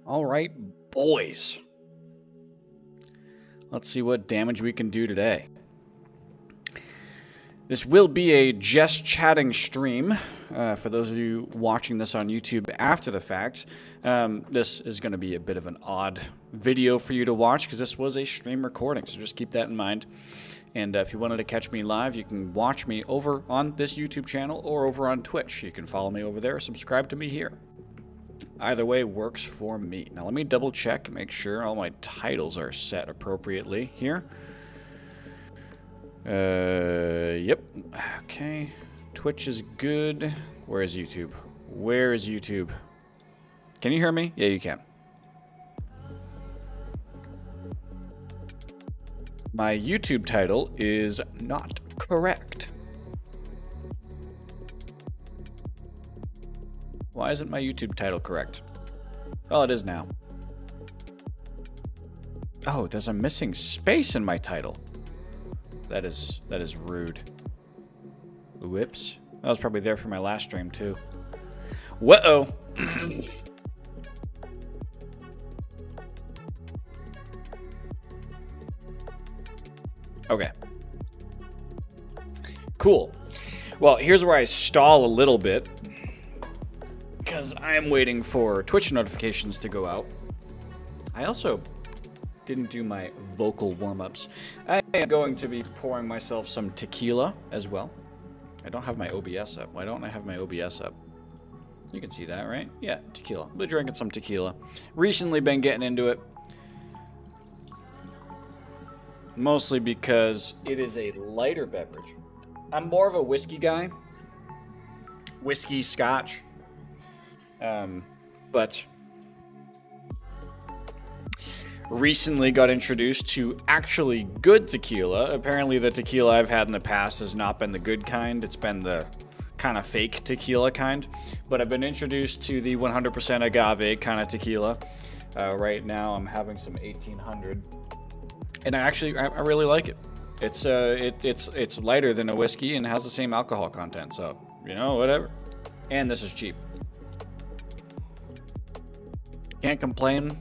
All right, boys. Let's see what damage we can do today. This will be a just chatting stream. For those of you watching this on YouTube after the fact, this is going to be a bit of an odd video for you to watch because this was a stream recording, so just keep that in mind. And if you wanted to catch me live, you can watch me over on this YouTube channel or over on Twitch. You can follow me over there or subscribe to me here. Either way works for me. Now let me double check, make sure all my titles are set appropriately here. Yep. Okay. Twitch is good. Where is YouTube? Where is YouTube? Can you hear me? Yeah, you can. My YouTube title is not correct. Why isn't my YouTube title correct? Well, it is now. Oh, there's a missing space in my title. That is rude. Whoops. That was probably there for my last stream, too. Whoa. Okay. Cool. Well, here's where I stall a little bit, because I am waiting for Twitch notifications to go out. I also didn't do my vocal warm-ups. I am going to be pouring myself some tequila as well. I don't have my OBS up. Why don't I have my OBS up? You can see that, right? Yeah, tequila. Been drinking some tequila. Recently been getting into it. Mostly because it is a lighter beverage. I'm more of a whiskey guy. Whiskey, scotch. But recently got introduced to actually good tequila. Apparently the tequila I've had in the past has not been the good kind. It's been the kind of fake tequila kind. But I've been introduced to the 100% agave kind of tequila. Right now I'm having some 1800. And I really like it. It's lighter than a whiskey and has the same alcohol content. So, you know, whatever. And this is cheap. Can't complain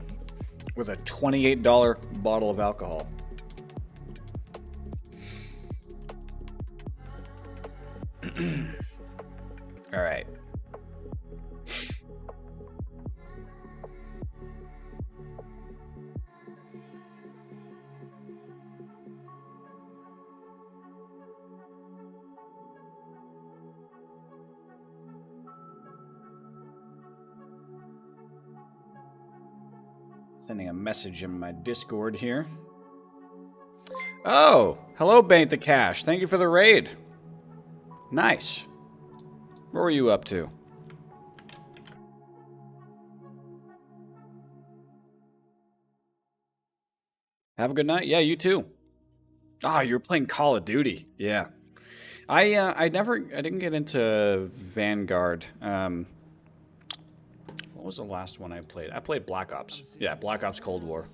with a $28 bottle of alcohol. All right. Sending a message in my Discord here. Oh, hello, Bank the Cash. Thank you for the raid. Nice. What were you up to? Have a good night. Yeah, you too. Ah, you were playing Call of Duty. Yeah. I didn't get into Vanguard. What was the last one I played? I played Black Ops. Yeah, Black Ops Cold War.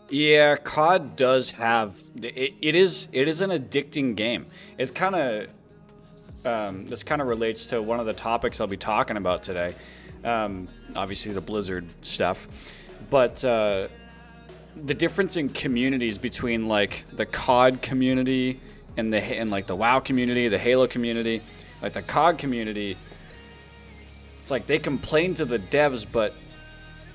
Yeah, COD does have it is an addicting game. It's kind of this kind of relates to one of the topics I'll be talking about today. Obviously the Blizzard stuff, but the difference in communities between like the COD community and like the WoW community, the Halo community, like the COD community, it's like they complain to the devs, but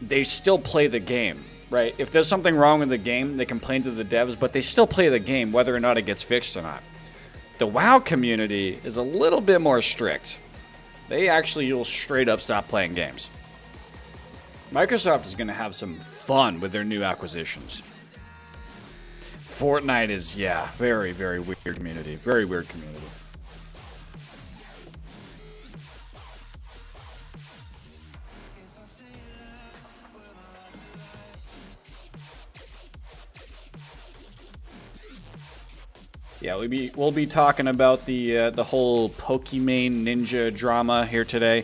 they still play the game, right? If there's something wrong with the game, they complain to the devs, but they still play the game whether or not it gets fixed or not. The WoW community is a little bit more strict. They actually will straight up stop playing games. Microsoft is going to have some fun with their new acquisitions. Fortnite is, yeah, very, very weird community. Very weird community. Yeah, we'll be talking about the whole Pokimane Ninja drama here today,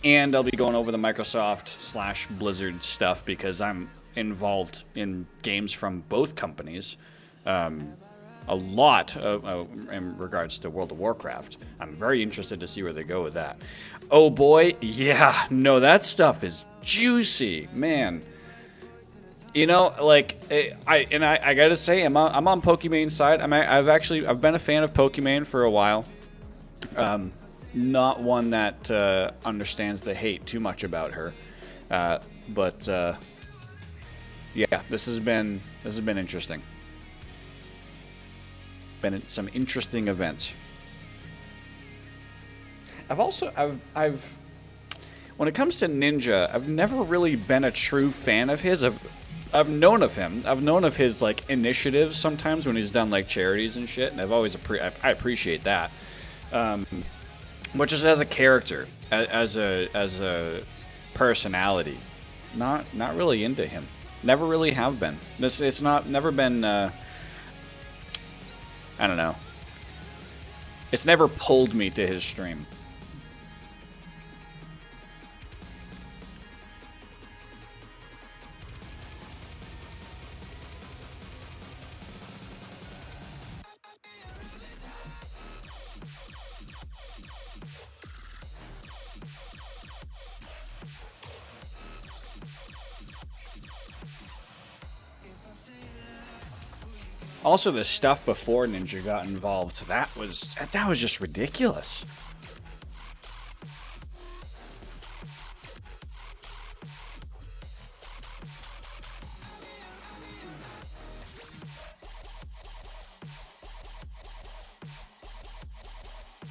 and I'll be going over the Microsoft / Blizzard stuff because I'm involved in games from both companies. a lot in regards to World of Warcraft. I'm very interested to see where they go with that. Oh boy, yeah, no, that stuff is juicy, man. You know, like I gotta say, I'm on Pokimane's side. I've been a fan of Pokimane for a while. Not one that understands the hate too much about her, but yeah, this has been interesting. Been some interesting events. I've when it comes to Ninja, I've never really been a true fan of his. I've known of him. I've known of his like initiatives sometimes when he's done like charities and shit, and I've always I appreciate that. But just as a character, as a personality, not really into him. Never really have been. It's never been. I don't know. It's never pulled me to his stream. Also, the stuff before Ninja got involved, that was just ridiculous.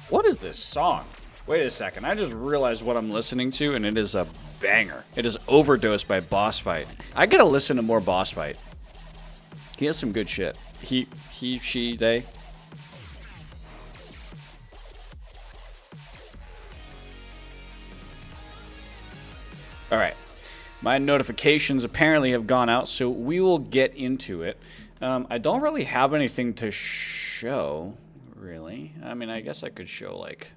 What is this song? Wait a second, I just realized what I'm listening to, and it is a banger. It is Overdosed by Boss Fight. I gotta listen to more Boss Fight. He has some good shit. He, she, they. All right. My notifications apparently have gone out, so we will get into it. I don't really have anything to show, really. I mean, I guess I could show, like,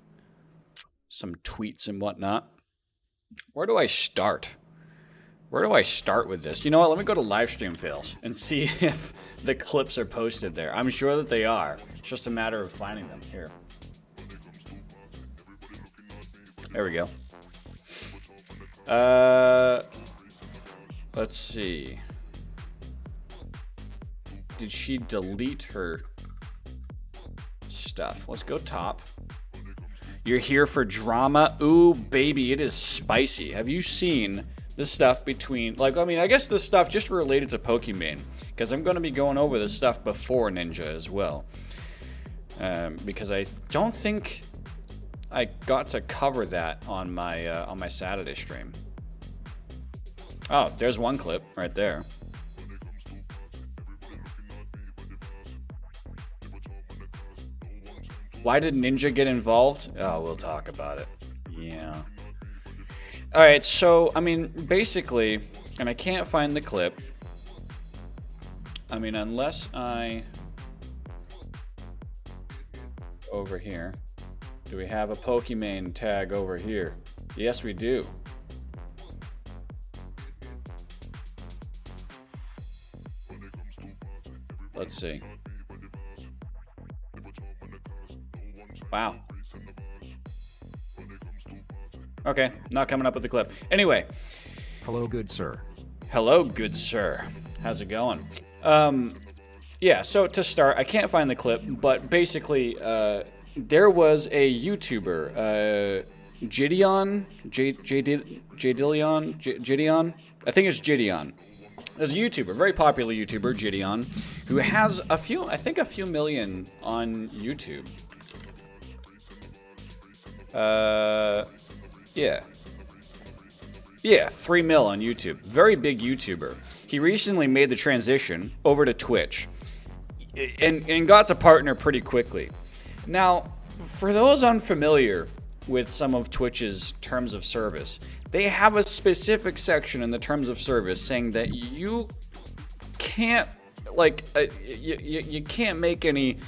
some tweets and whatnot. Where do I start? Where do I start with this? You know what? Let me go to Livestream Fails and see if the clips are posted there. I'm sure that they are. It's just a matter of finding them. Here. There we go. Let's see. Did she delete her stuff? Let's go top. You're here for drama? Ooh, baby, it is spicy. Have you seen this stuff between, like, I mean, I guess this stuff just related to Pokimane, because I'm going to be going over this stuff before Ninja as well, because I don't think I got to cover that on my Saturday stream. Oh, there's one clip right there. Why did Ninja get involved? Oh, we'll talk about it. Yeah. Alright, so, I mean, basically, and I can't find the clip. I mean, unless I... Over here. Do we have a Pokimane tag over here? Yes, we do. Let's see. Wow. Okay, not coming up with the clip. Anyway. Hello, good sir. Hello, good sir. How's it going? Yeah, so to start, I can't find the clip, but basically, there was a YouTuber, Gideon? Gideon? I think it's Gideon. There's a YouTuber, very popular YouTuber, Gideon, who has a few million on YouTube. Yeah, 3 mil on YouTube. Very big YouTuber. He recently made the transition over to Twitch and got to partner pretty quickly. Now, for those unfamiliar with some of Twitch's terms of service, they have a specific section in the terms of service saying that you can't, like, you can't make any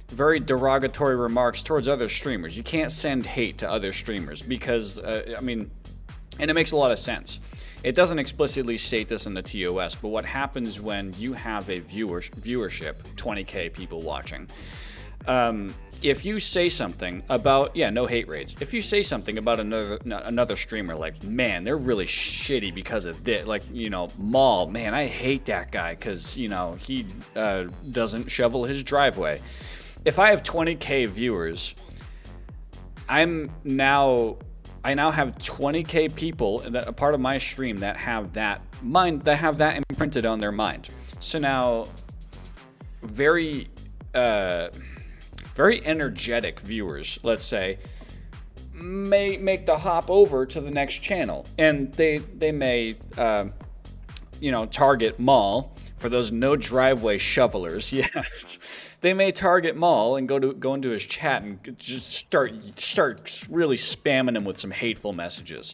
very derogatory remarks towards other streamers. You can't send hate to other streamers because, I mean, And it makes a lot of sense. It doesn't explicitly state this in the TOS, but what happens when you have a viewership, 20K people watching, if you say something about, no hate rates, if you say something about another streamer, like, man, they're really shitty because of this, like, Maul, man, I hate that guy because, he doesn't shovel his driveway. If I have 20K viewers, I now have 20K people that a part of my stream that have that imprinted on their mind. So now, very energetic viewers, let's say, may make the hop over to the next channel, and they may target Maul for those no driveway shovelers. Yes. They may target Maul and go into his chat and just start really spamming him with some hateful messages.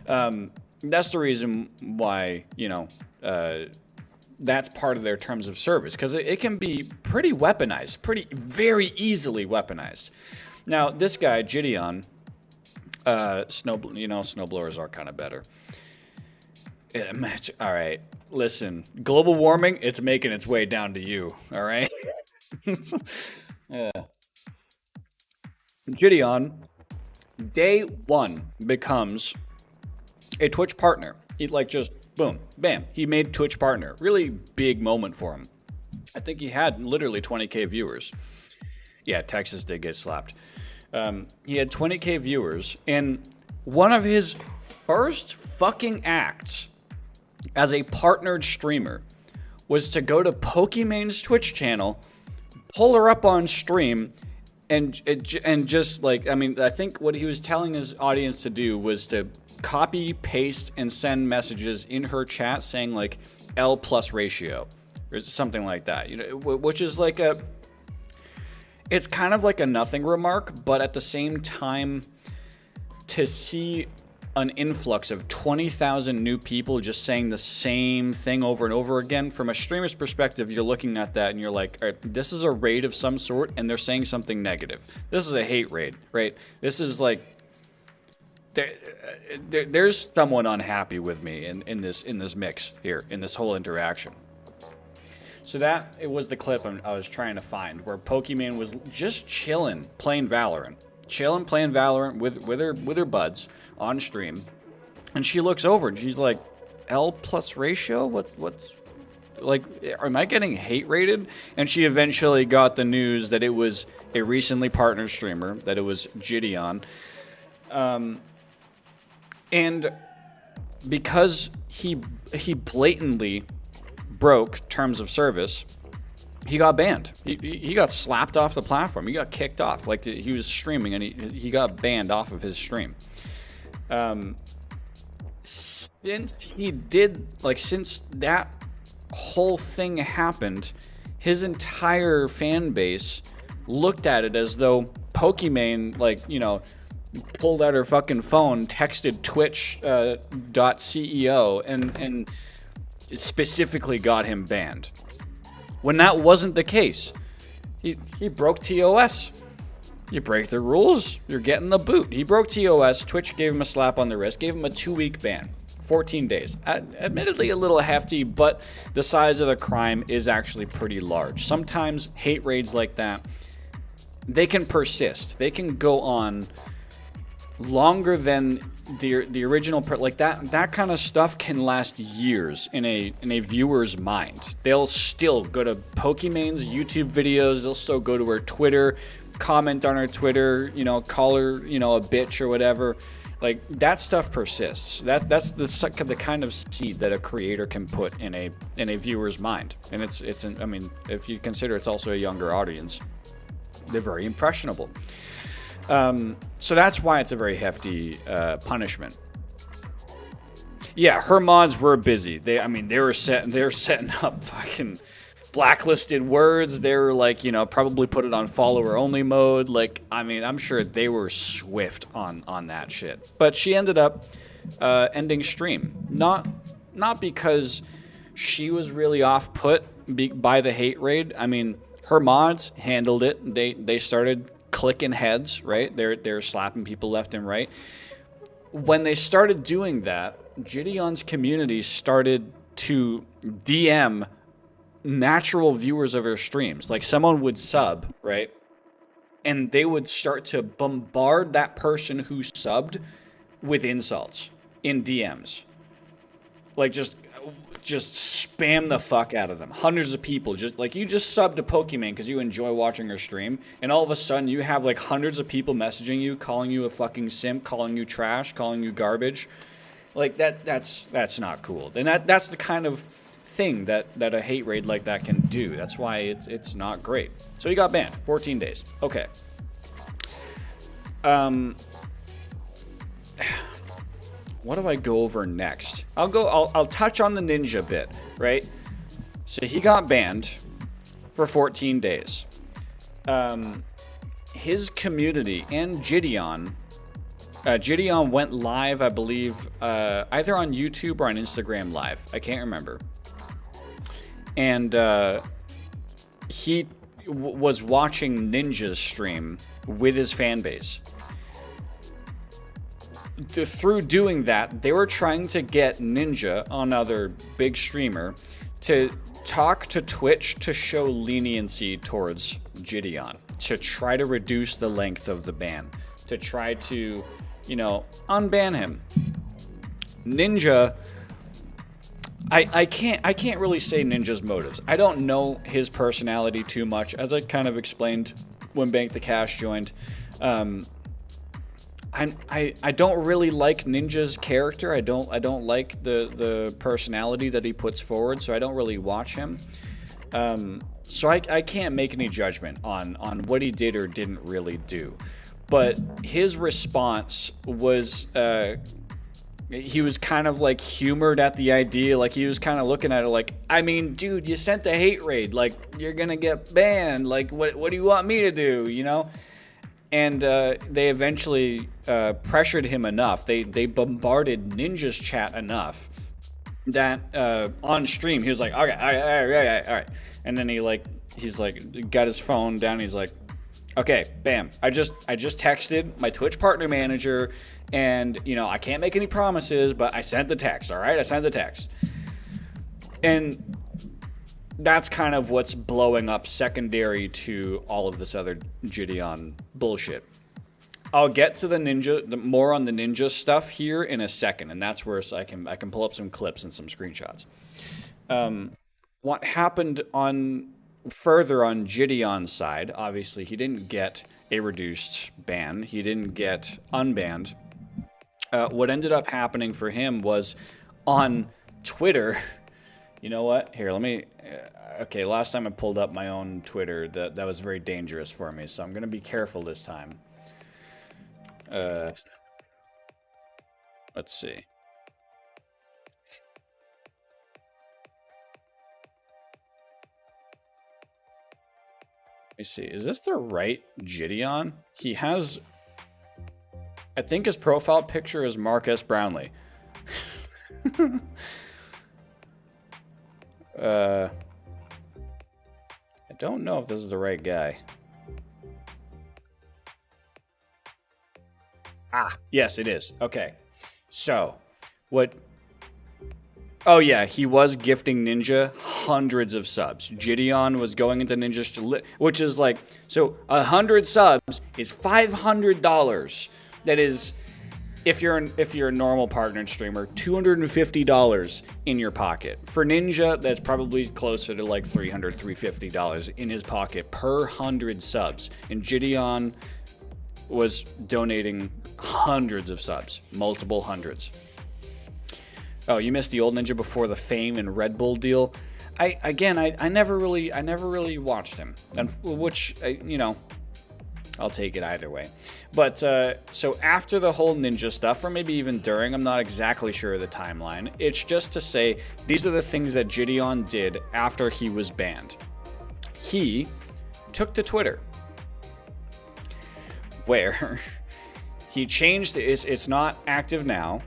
That's the reason why, that's part of their terms of service, because it can be pretty weaponized, very easily weaponized. Now, this guy, Gideon, snowblowers are kind of better. All right, listen, global warming, it's making its way down to you, all right? Yeah. Gideon, day one, becomes a Twitch partner. He just boom, bam, he made Twitch partner. Really big moment for him. I think he had literally 20K viewers. Yeah, Texas did get slapped. He had 20K viewers, and one of his first fucking acts as a partnered streamer was to go to Pokimane's Twitch channel, pull her up on stream, and just I think what he was telling his audience to do was to copy, paste, and send messages in her chat saying like L plus ratio or something like that, which is it's kind of like a nothing remark, but at the same time, to see an influx of 20,000 new people just saying the same thing over and over again, from a streamer's perspective, you're looking at that and you're like, all right, this is a raid of some sort and they're saying something negative. This is a hate raid, right? This is there's someone unhappy with me in this mix here, in this whole interaction. So it was the clip I was trying to find, where Pokimane was just chilling, playing Valorant with her buds on stream, and she looks over and she's like, L plus ratio? What's like, am I getting hate rated? And she eventually got the news that it was a recently partnered streamer, that it was Gideon. And because he blatantly broke terms of service, he got banned. He got slapped off the platform. He got kicked off. Like, he was streaming and he got banned off of his stream. Since that whole thing happened, his entire fan base looked at it as though Pokimane, pulled out her fucking phone, texted Twitch.ceo, and specifically got him banned, when that wasn't the case. He broke TOS. You break the rules, you're getting the boot. He broke TOS. Twitch gave him a slap on the wrist, gave him a 2-week ban, 14 days. Admittedly a little hefty, but the size of the crime is actually pretty large. Sometimes hate raids like that, they can persist. They can go on longer than the original, that kind of stuff can last years in a viewer's mind. They'll still go to Pokimane's YouTube videos, they'll still go to her Twitter, comment on her Twitter, call her, a bitch or whatever. Like, that stuff persists. That's the kind of seed that a creator can put in a viewer's mind. And if you consider it's also a younger audience, they're very impressionable. So that's why it's a very hefty punishment. Yeah, her mods were busy. They were setting up fucking blacklisted words. They were probably put it on follower only mode. I'm sure they were swift on that shit. But she ended up ending stream, not because she was really off put by the hate raid. Her mods handled it. They started clicking heads, right? They're slapping people left and right. when they started doing that, Gideon's community started to DM natural viewers of her streams. Like someone would sub, right? And they would start to bombard that person who subbed with insults in DMs. Like just spam the fuck out of them. Hundreds of people just like, you just subbed to Pokimane because you enjoy watching her stream, and all of a sudden you have like hundreds of people messaging you, calling you a fucking simp, calling you trash, calling you garbage. Like that's not cool. And that's the kind of thing that a hate raid like that can do. That's why it's not great. So he got banned 14 days. Okay. What do I go over next? I'll touch on the ninja bit, right? So he got banned for 14 days. His community and Gideon went live, I believe, either on YouTube or on Instagram Live. I can't remember. And he was watching Ninja's stream with his fan base. Through doing that, they were trying to get Ninja, another big streamer, to talk to Twitch to show leniency towards Gideon, to try to reduce the length of the ban, to try to, unban him. Ninja, I can't really say Ninja's motives. I don't know his personality too much, as I kind of explained when Bank the Cash joined. I don't really like Ninja's character. I don't like the personality that he puts forward, so I don't really watch him. So I can't make any judgment on what he did or didn't really do. But his response was, he was kind of like humored at the idea. Like he was kind of looking at it like, I mean, dude, you sent a hate raid. Like you're gonna get banned. Like what do you want me to do? And they eventually pressured him enough. They bombarded Ninja's chat enough that on stream he was like, okay, all right. And then he's got his phone down. He's like, okay, bam. I just texted my Twitch partner manager, and I can't make any promises, but I sent the text. All right, I sent the text, and that's kind of what's blowing up secondary to all of this other Gideon bullshit. I'll get to more on the ninja stuff here in a second, and that's where I can pull up some clips and some screenshots. What happened further on Gideon's side, obviously he didn't get a reduced ban. He didn't get unbanned. What ended up happening for him was on Twitter. You know what? Here, let me... okay, last time I pulled up my own Twitter, that was very dangerous for me, so I'm going to be careful this time. Let's see. Let me see. Is this the right Gideon? He has... I think his profile picture is Marcus Brownlee. I don't know if this is the right guy. Ah, yes, it is. Okay. So, what... Oh, yeah, he was gifting Ninja hundreds of subs. Gideon was going into Ninja, which is like... So, 100 subs is $500. That is... If you're a normal partnered streamer, $250 in your pocket. For Ninja, that's probably closer to like $300, $350 in his pocket per 100 subs. And Gideon was donating hundreds of subs, multiple hundreds. Oh, you missed the old Ninja before the Fame and Red Bull deal. I never really watched him, and which I'll take it either way. But, so after the whole Ninja stuff, or maybe even during, I'm not exactly sure of the timeline, it's just to say these are the things that Gideon did after he was banned. He took to Twitter, where he changed, it's not active now,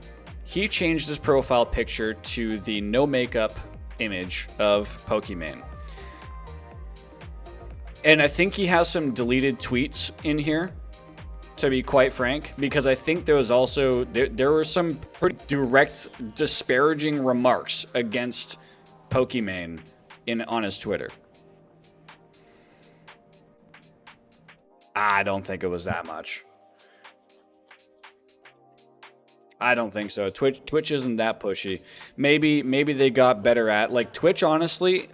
he changed his profile picture to the no makeup image of Pokimane. And I think he has some deleted tweets in here. to be quite frank, because I think there was also there were some pretty direct disparaging remarks against Pokimane on his Twitter. I don't think it was that much. I don't think so. Twitch isn't that pushy. Maybe they got better at, like, Twitch, honestly,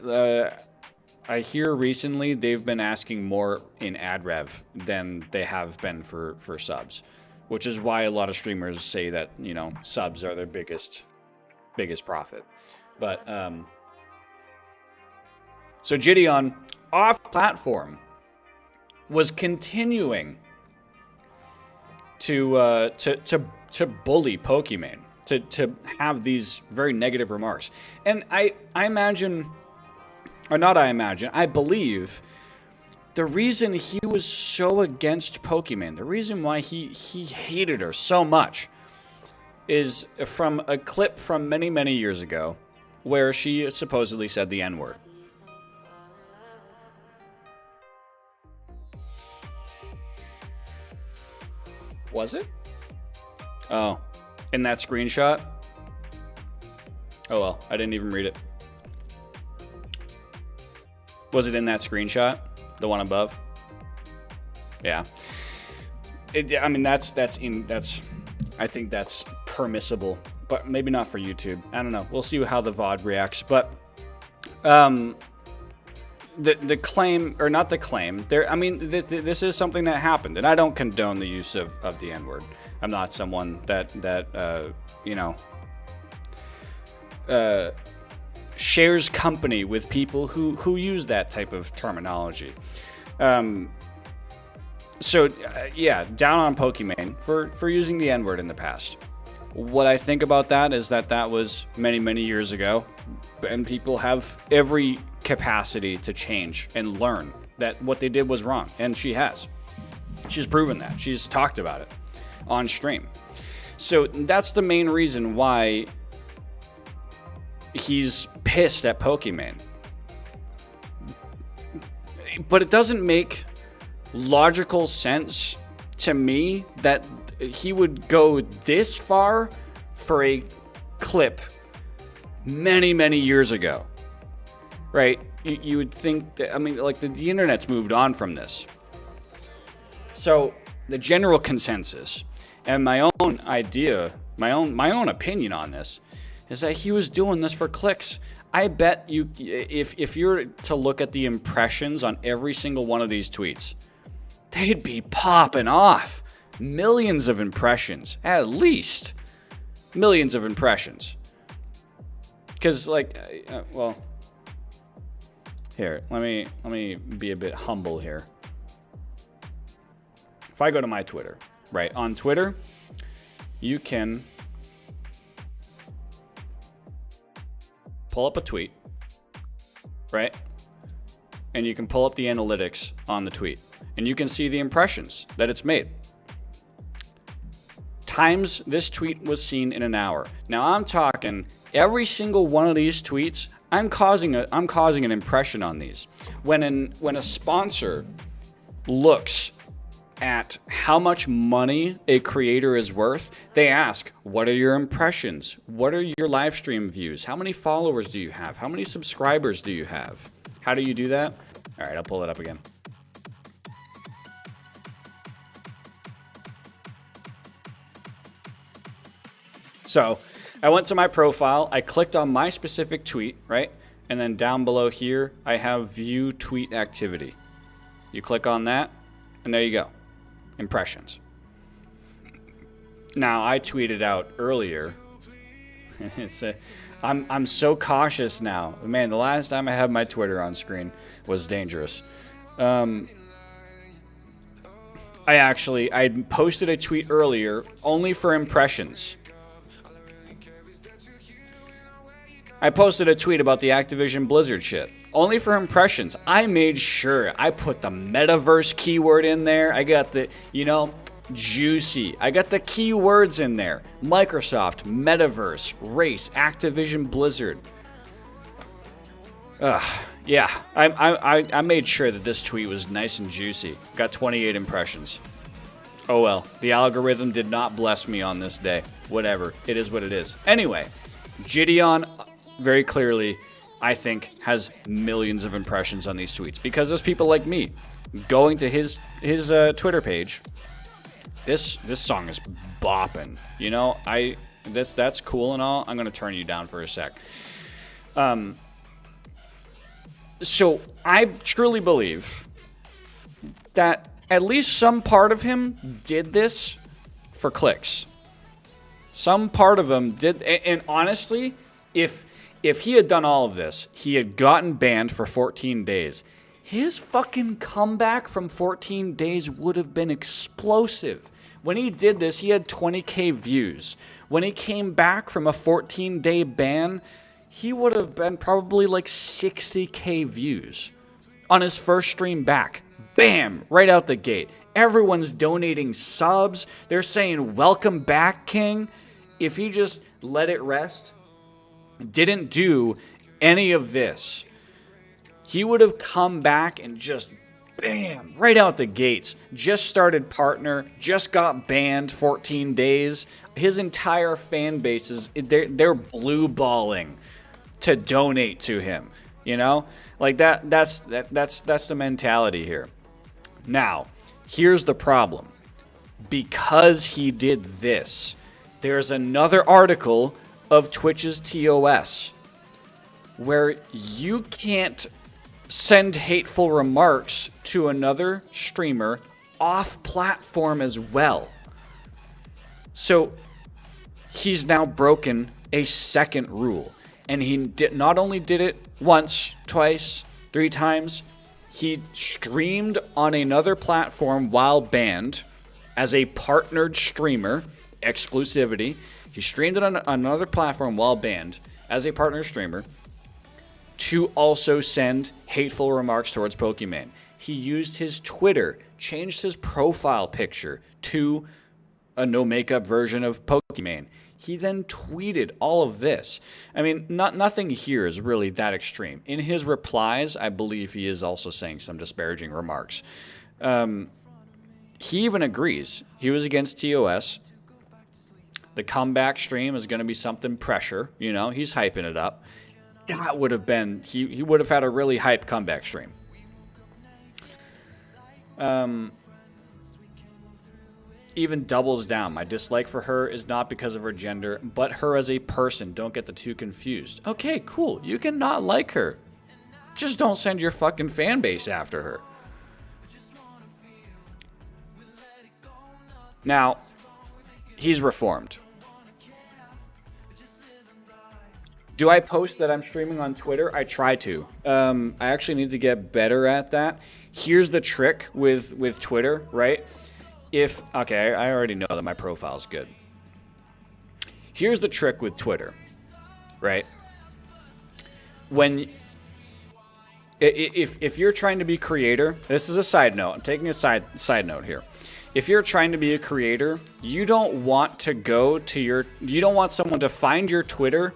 I hear recently they've been asking more in ad rev than they have been for subs, which is why a lot of streamers say that, you know, subs are their biggest profit. But so Gideon off platform was continuing to bully Pokimane, to have these very negative remarks. And I imagine, or not I imagine, I believe the reason he was so against Pokimane, the reason why he hated her so much, is from a clip from many, many years ago where she supposedly said the N-word. Was it? Oh, in that screenshot? Oh well, I didn't even read it. Was it in that screenshot? The one above? Yeah. I mean, that's I think that's permissible, but maybe not for YouTube. I don't know. We'll see how the VOD reacts. But the claim, or not the claim, I mean, this is something that happened, and I don't condone the use of the N-word. I'm not someone that you know, shares company with people who use that type of terminology. So yeah, down on Pokimane for using the N-word in the past. What I think about that is that was many, many years ago, and people have every capacity to change and learn that what they did was wrong, and she has. She's proven that. She's talked about it on stream. So that's the main reason why he's pissed at Pokimane. But it doesn't make logical sense to me that he would go this far for a clip many, many years ago, right? You would think that, I mean, like, the internet's moved on from this. So the general consensus and my own idea, my own opinion on this is that he was doing this for clicks. I bet you, if you're to look at the impressions on every single one of these tweets, they'd be popping off. Millions of impressions, at least millions of impressions. Because, like, well, here, let me be a bit humble here. If I go to my Twitter, right, on Twitter, you can pull up a tweet, right? And you can pull up the analytics on the tweet, and you can see the impressions that it's made. Times this tweet was seen in an hour. Now I'm talking every single one of these tweets. I'm causing an impression on these. When a sponsor looks at how much money a creator is worth, they ask, what are your impressions? What are your live stream views? How many followers do you have? How many subscribers do you have? How do you do that? All right, I'll pull it up again. So I went to my profile, I clicked on my specific tweet, right? And then down below here, I have view tweet activity. You click on that, and there you go. Impressions. Now, I tweeted out earlier. I'm so cautious now. Man, the last time I had my Twitter on screen was dangerous. I posted a tweet earlier only for impressions. I posted a tweet about the Activision Blizzard shit. Only for impressions. I made sure I put the metaverse keyword in there. I got the, juicy. I got the keywords in there. Microsoft, metaverse, race, Activision Blizzard. Yeah. I made sure that this tweet was nice and juicy. Got 28 impressions. Oh well, the algorithm did not bless me on this day. Whatever, it is what it is. Anyway, Gideon, very clearly, I think, has millions of impressions on these tweets because there's people like me going to his Twitter page. This song is bopping. You know, that's cool and all. I'm gonna turn you down for a sec. So I truly believe that at least some part of him did this for clicks. Some part of him did, and honestly, if he had done all of this, he had gotten banned for 14 days. His fucking comeback from 14 days would have been explosive. When he did this, he had 20k views. When he came back from a 14-day ban, he would have been probably like 60k views on his first stream back. Bam! Right out the gate. Everyone's donating subs. They're saying, welcome back, King. If he just let it rest, didn't do any of this, he would have come back and just, bam, right out the gates. Just started partner, just got banned 14 days. His entire fan base is, they're blue balling to donate to him. You know? Like that's the mentality here. Now, here's the problem. Because he did this, there's another article of Twitch's TOS where you can't send hateful remarks to another streamer off platform as well. So he's now broken a second rule. And he not only did it once, twice, 3 times, he streamed on another platform while banned as a partnered streamer, exclusivity. He streamed it on another platform while banned as a partner streamer to also send hateful remarks towards Pokimane. He used his Twitter, changed his profile picture to a no makeup version of Pokimane. He then tweeted all of this. I mean, nothing here is really that extreme. In his replies, I believe he is also saying some disparaging remarks. He even agrees. He was against TOS. The comeback stream is going to be something pressure. You know, he's hyping it up. That would have been, he would have had a really hyped comeback stream. Even doubles down. My dislike for her is not because of her gender, but her as a person. Don't get the two confused. Okay, cool. You can not like her. Just don't send your fucking fan base after her. Now, he's reformed. Do I post that I'm streaming on Twitter? I try to. I actually need to get better at that. Here's the trick with Twitter, right? Okay, I already know that my profile's good. Here's the trick with Twitter, right? If you're trying to be creator, this is a side note. I'm taking a side note here. If you're trying to be a creator, you don't want someone to find your Twitter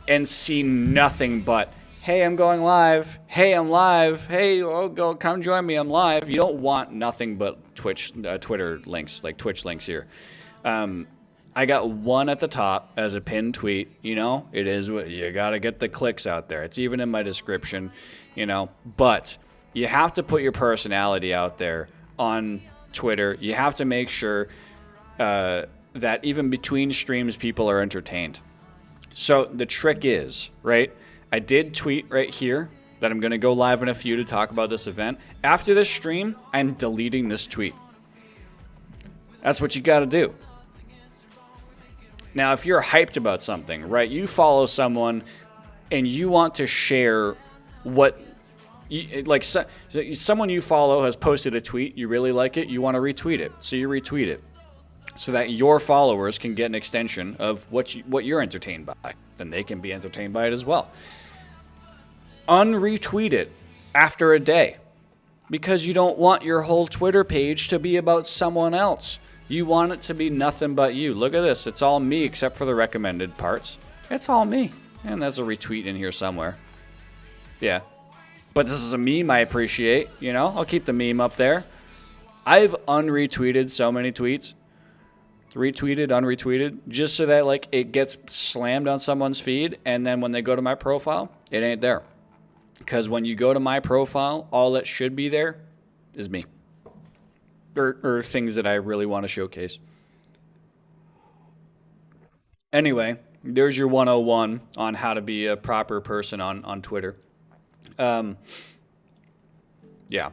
and see nothing but, hey, I'm going live. Hey, I'm live. Hey, go come join me. I'm live. You don't want nothing but Twitter links, like Twitch links here. I got one at the top as a pinned tweet. You know, it is what you got to get the clicks out there. It's even in my description, you know, but you have to put your personality out there on Twitter. You have to make sure that even between streams, people are entertained. So the trick is, right, I did tweet right here that I'm going to go live in a few to talk about this event. After this stream, I'm deleting this tweet. That's what you got to do. Now, if you're hyped about something, right, you follow someone and you want to share what, someone you follow has posted a tweet, you really like it, you want to retweet it, so you retweet it, so that your followers can get an extension of what you're entertained by. Then they can be entertained by it as well. Unretweet it after a day because you don't want your whole Twitter page to be about someone else. You want it to be nothing but you. Look at this. It's all me except for the recommended parts. It's all me. And there's a retweet in here somewhere. Yeah. But this is a meme I appreciate, you know? I'll keep the meme up there. I've unretweeted so many tweets, retweeted, unretweeted, just so that like it gets slammed on someone's feed, and then when they go to my profile, it ain't there. Because when you go to my profile, all that should be there is me. Or things that I really want to showcase. Anyway, there's your 101 on how to be a proper person on Twitter. Yeah.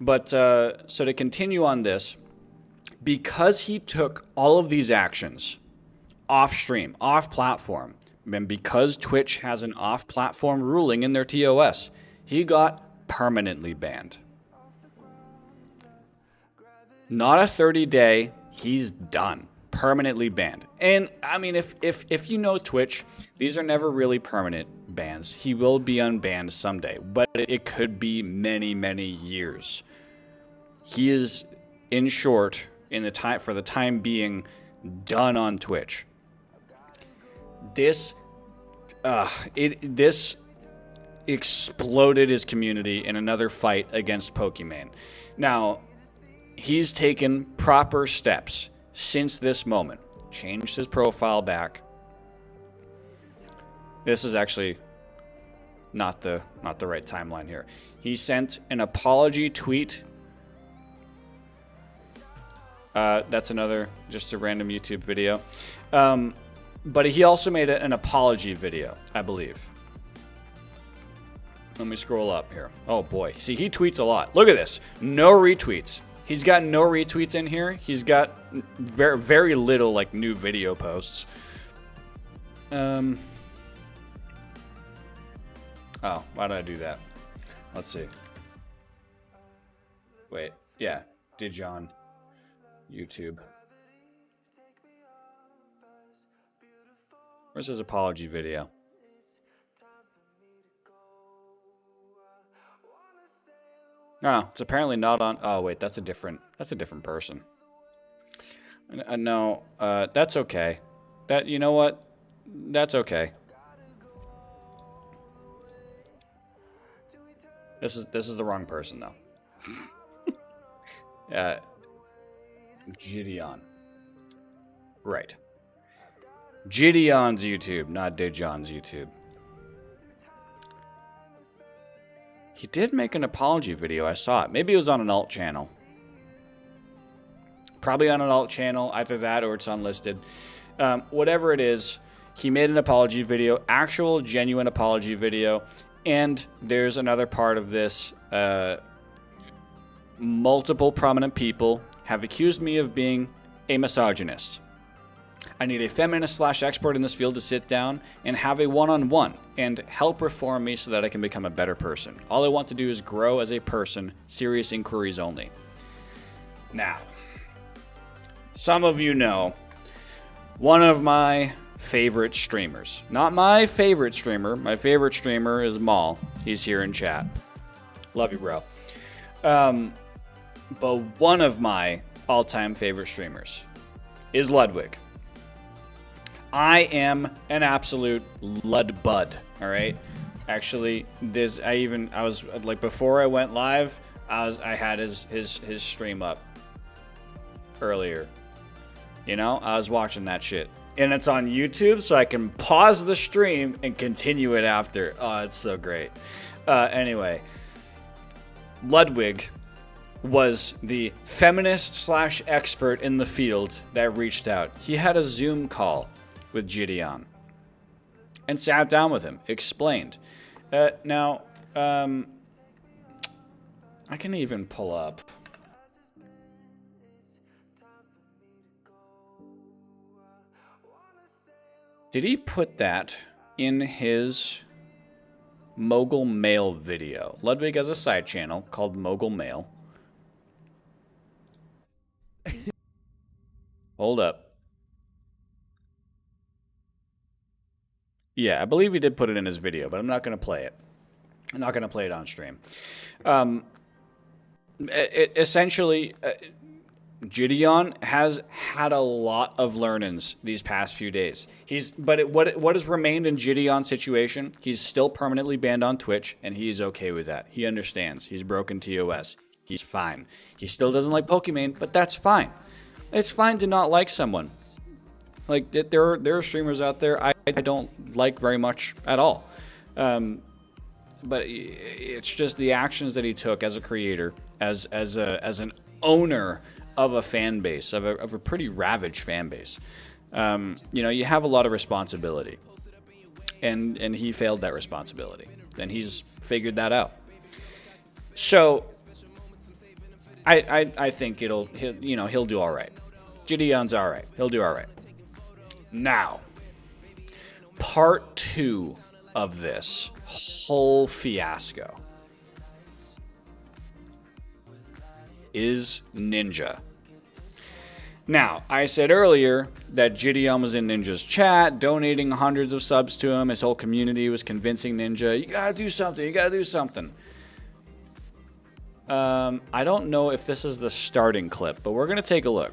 But so to continue on this, because he took all of these actions off stream, off platform, and because Twitch has an off platform ruling in their TOS, he got permanently banned. Not a 30-day, he's done. Permanently banned. And I mean, if you know Twitch, these are never really permanent bans. He will be unbanned someday, but it could be many, many years. He is, in short, for the time being, done on Twitch. This exploded his community in another fight against Pokimane. Now, he's taken proper steps since this moment. Changed his profile back. This is actually not the right timeline here. He sent an apology tweet. That's just a random YouTube video. But he also made an apology video, I believe. Let me scroll up here. Oh boy. See, he tweets a lot. Look at this. No retweets. He's got no retweets in here. He's got very, very little like new video posts. Oh, why did I do that? Let's see. Wait, yeah, did John YouTube? Where's his apology video? No, it's apparently not on. Oh wait, that's a different person. No, that's okay. You know what? That's okay. This is the wrong person though. Gideon. Right. Gideon's YouTube, not Dejon's YouTube. He did make an apology video. I saw it. Maybe it was on an alt channel. Probably on an alt channel. Either that or it's unlisted. Whatever it is, he made an apology video. Actual, genuine apology video. And there's another part of this. Multiple prominent people have accused me of being a misogynist. I need a feminist/expert in this field to sit down and have a one-on-one and help reform me so that I can become a better person. All I want to do is grow as a person, serious inquiries only. Now, some of you know one of my favorite streamers. Not my favorite streamer. My favorite streamer is Maul. He's here in chat. Love you, bro. But one of my all-time favorite streamers is Ludwig. I am an absolute Lud bud, all right? Actually, I was like, before I went live, I had his stream up earlier. You know, I was watching that shit. And it's on YouTube, so I can pause the stream and continue it after. Oh, it's so great. Anyway, Ludwig was the feminist/expert in the field that reached out. He had a Zoom call with Gideon and sat down with him, explained. Now, I can even pull up. Did he put that in his Mogul Mail video? Ludwig has a side channel called Mogul Mail. Hold up. Yeah, I believe he did put it in his video, but I'm not going to play it. I'm not going to play it on stream. Essentially, Gideon has had a lot of learnings these past few days. What has remained in Gideon's situation, he's still permanently banned on Twitch, and he is okay with that. He understands. He's broken TOS. He's fine. He still doesn't like Pokimane, but that's fine. It's fine to not like someone. Like, there are streamers out there I don't like very much at all. But it's just the actions that he took as a creator, as an owner of a fan base, of a pretty ravaged fan base. You have a lot of responsibility. And he failed that responsibility. And he's figured that out. So I think he'll do all right. Gideon's all right. He'll do all right. Now, part 2 of this whole fiasco is Ninja. Now, I said earlier that Gideon was in Ninja's chat, donating hundreds of subs to him. His whole community was convincing Ninja, you gotta do something, you gotta do something. I don't know if this is the starting clip, but we're gonna take a look.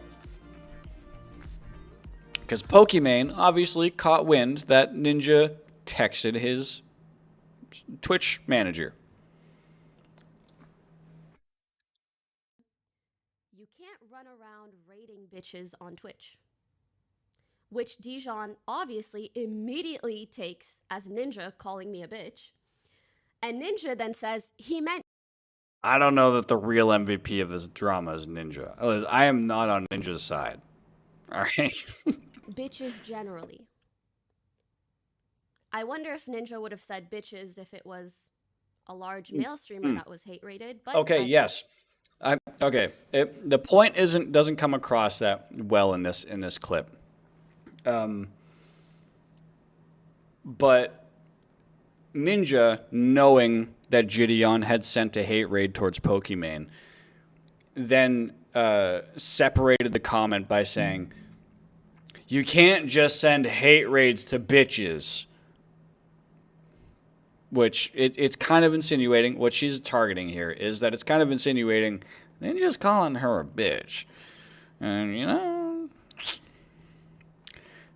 Because Pokimane obviously caught wind that Ninja texted his Twitch manager. You can't run around raiding bitches on Twitch. Which Dijon obviously immediately takes as Ninja calling me a bitch. And Ninja then says he meant... I don't know that the real MVP of this drama is Ninja. I am not on Ninja's side. All right? bitches generally. I wonder if Ninja would have said bitches if it was a large male streamer that was hate rated. But okay, yes. The point doesn't come across that well in this clip. But Ninja, knowing that Gideon had sent a hate raid towards Pokimane, then separated the comment by saying, "You can't just send hate raids to bitches." Which it's kind of insinuating, what she's targeting here is that it's kind of insinuating Ninja's calling her a bitch. And,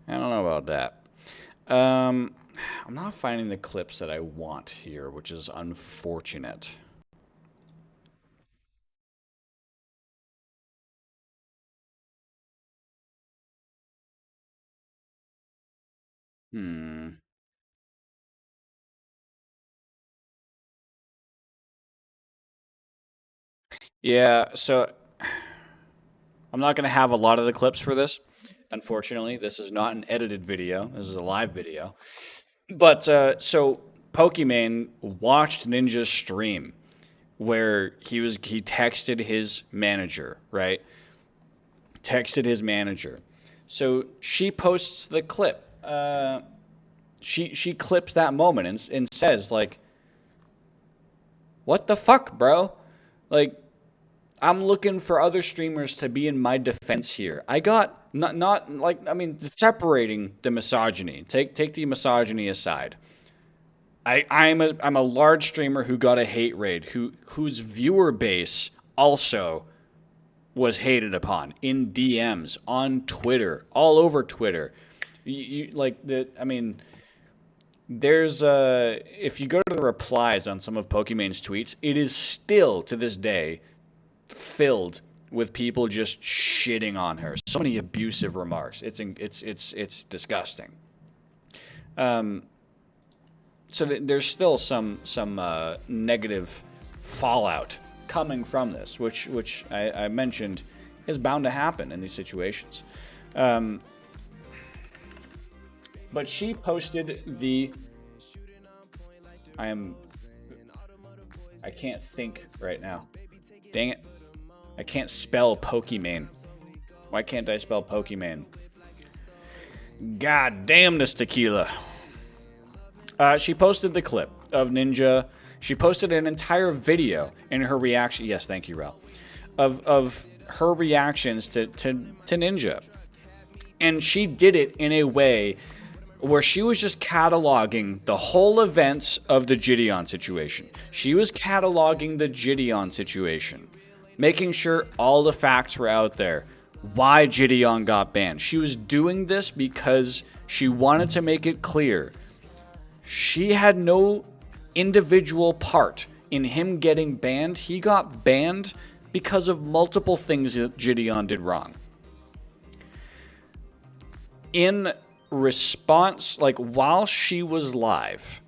I don't know about that. I'm not finding the clips that I want here, which is unfortunate. Yeah, so I'm not going to have a lot of the clips for this. Unfortunately, this is not an edited video. This is a live video. But so Pokimane watched Ninja's stream where he texted his manager, right? Texted his manager. So she posts the clip. She clips that moment and says, like, what the fuck, bro? Like, I'm looking for other streamers to be in my defense here. I got separating the misogyny. Take the misogyny aside. I'm a large streamer who got a hate raid, whose viewer base also was hated upon in DMs, on Twitter, all over Twitter. There's if you go to the replies on some of Pokimane's tweets, it is still to this day filled with people just shitting on her. So many abusive remarks. It's disgusting. So there's still some negative fallout coming from this, which I mentioned is bound to happen in these situations. But she posted I can't think right now. Dang it. I can't spell Pokimane. Why can't I spell Pokimane? God damn this tequila. She posted the clip of Ninja. She posted an entire video in her reaction. Yes, thank you, Rel. Of her reactions to Ninja. And she did it in a way where she was just cataloging the whole events of the Gideon situation. She was cataloging the Gideon situation, making sure all the facts were out there, why Gideon got banned. She was doing this because she wanted to make it clear she had no individual part in him getting banned. He got banned because of multiple things that Gideon did wrong. In response, like while she was live,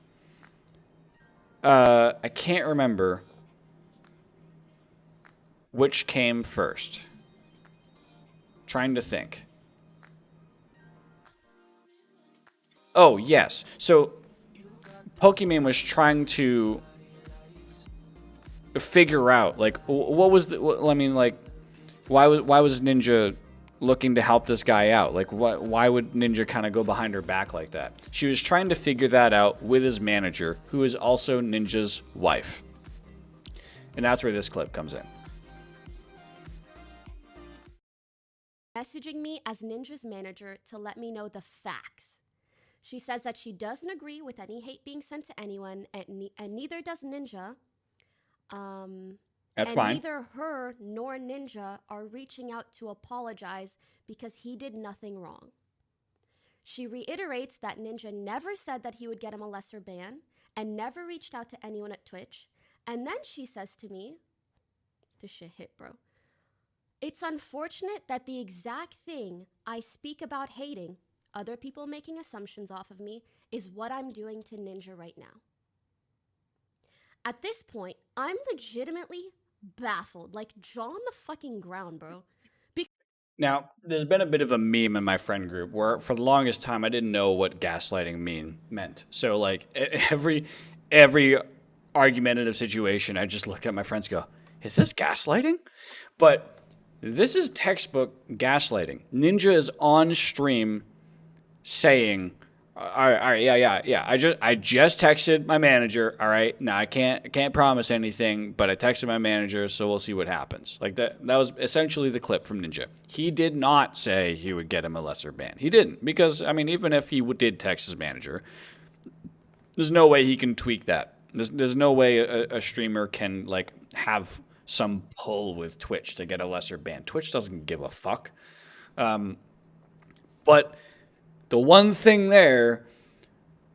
I can't remember which came first. Trying to think. Oh, yes. So Pokimane was trying to figure out, like, what was the, I mean, like, why was Ninja looking to help this guy out? Like, why would Ninja kind of go behind her back like that? She was trying to figure that out with his manager, who is also Ninja's wife. And that's where this clip comes in. Messaging me as Ninja's manager to let me know the facts. She says that she doesn't agree with any hate being sent to anyone, and neither does Ninja. That's fine. Neither her nor Ninja are reaching out to apologize because he did nothing wrong. She reiterates that Ninja never said that he would get him a lesser ban and never reached out to anyone at Twitch. And then she says to me, this shit hit, bro. It's unfortunate that the exact thing I speak about hating, other people making assumptions off of me, is what I'm doing to Ninja right now. At this point, I'm legitimately baffled, like jaw on the fucking ground, bro. Now, there's been a bit of a meme in my friend group where for the longest time I didn't know what gaslighting meant. So like every argumentative situation, I just look at my friends and go, is this gaslighting? But this is textbook gaslighting. Ninja is on stream saying, all right, yeah. I just texted my manager. All right, now I can't promise anything, but I texted my manager, so we'll see what happens. Like that was essentially the clip from Ninja. He did not say he would get him a lesser ban. He didn't, because I mean, even if he did text his manager, there's no way he can tweak that. There's no way a streamer can like have some pull with Twitch to get a lesser ban. Twitch doesn't give a fuck. But the one thing there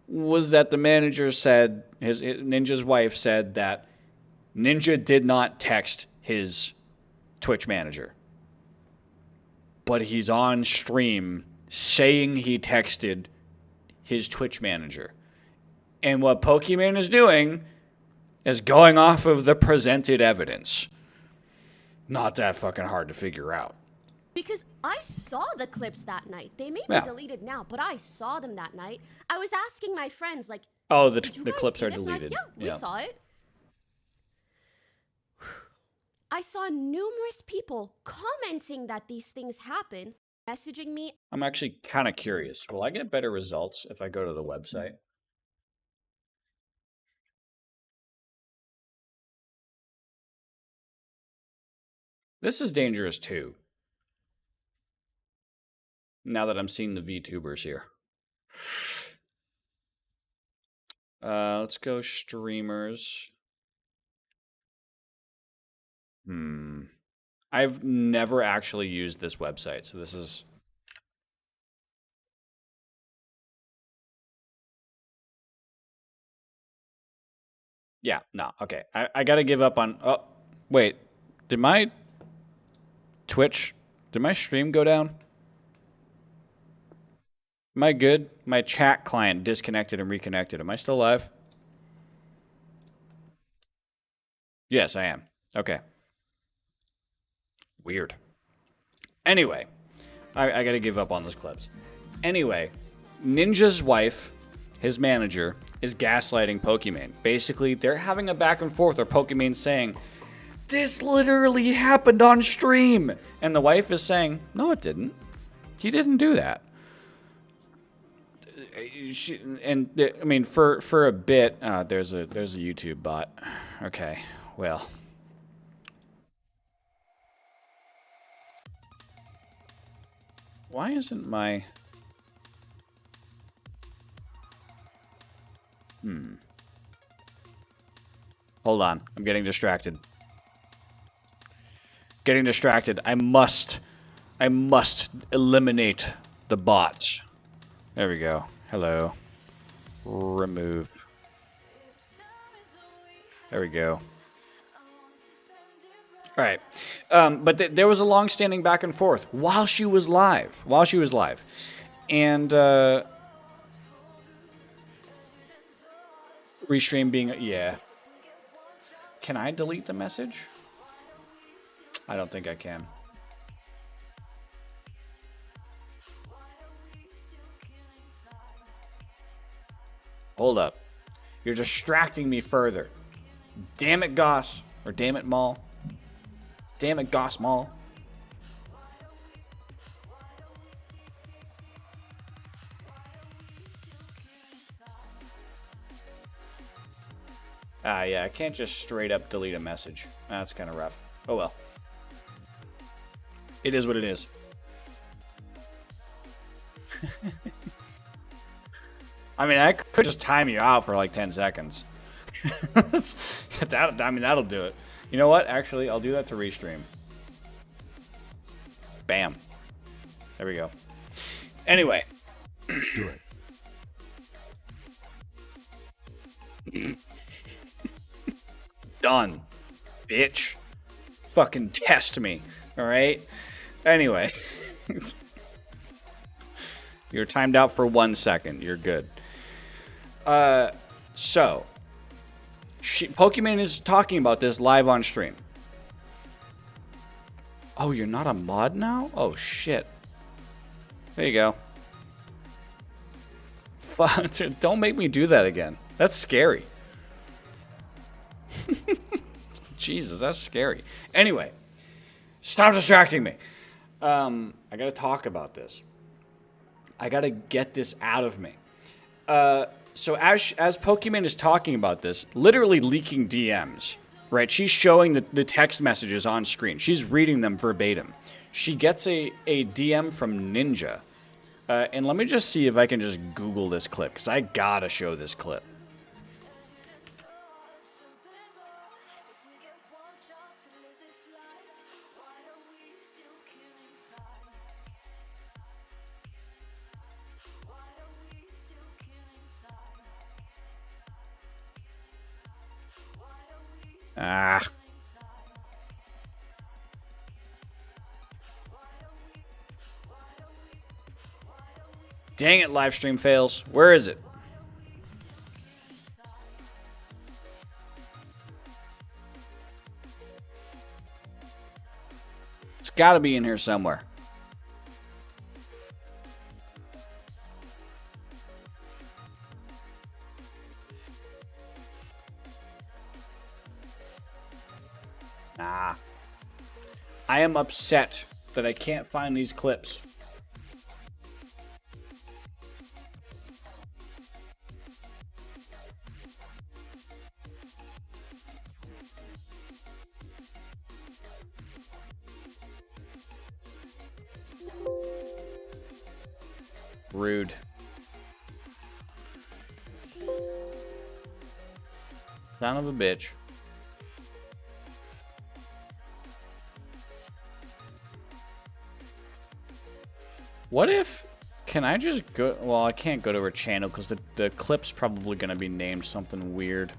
was that the manager said, Ninja's wife said that Ninja did not text his Twitch manager. But he's on stream saying he texted his Twitch manager. And what Pokimane is doing is going off of the presented evidence. Not that fucking hard to figure out. Because I saw the clips that night. They may be deleted now, but I saw them that night. I was asking my friends, like, oh, the did you guys clips see are this? deleted. Like, yeah, we saw it. I saw numerous people commenting that these things happen, messaging me. I'm actually kind of curious. Will I get better results if I go to the website? This is dangerous too. Now that I'm seeing the VTubers here. Let's go streamers. I've never actually used this website, so this is... Yeah, no, okay. I gotta give up on... Oh, wait. Did my stream go down? Am I good? My chat client disconnected and reconnected. Am I still live? Yes, I am. Okay. Weird. Anyway, I gotta give up on those clips. Anyway, Ninja's wife, his manager, is gaslighting Pokimane. Basically, they're having a back and forth where Pokimane's saying, this literally happened on stream. And the wife is saying, no, it didn't. He didn't do that. I mean, for a bit, there's a YouTube bot. Okay, well. Why isn't my... Hold on, I'm getting distracted. I must eliminate the bot. There we go. Hello. Remove. There we go. All right. But there was a long-standing back and forth while she was live. And restream being... Yeah. Can I delete the message? I don't think I can. Hold up. You're distracting me further. Damn it, Goss. Or damn it, Maul. Damn it, Goss Maul. Ah, yeah, I can't just straight up delete a message. That's kind of rough. Oh well. It is what it is. I mean, I could just time you out for like 10 seconds. That'll do it. You know what? Actually, I'll do that to restream. Bam. There we go. Anyway. Do it. Done. Bitch. Fucking test me. Alright? Anyway. You're timed out for 1 second. You're good. So. Pokimane is talking about this live on stream. Oh, you're not a mod now? Oh, shit. There you go. Don't make me do that again. That's scary. Jesus, that's scary. Anyway, stop distracting me. I gotta talk about this. I gotta get this out of me. So as Pokimane is talking about this, literally leaking DMs, right? She's showing the text messages on screen. She's reading them verbatim. She gets a DM from Ninja. And let me just see if I can just Google this clip, because I gotta show this clip. Ah. Dang it, live stream fails. Where is it? It's got to be in here somewhere. Nah. I am upset that I can't find these clips. Rude. Son of a bitch. What if... Can I just go... Well, I can't go to her channel because the clip's probably going to be named something weird.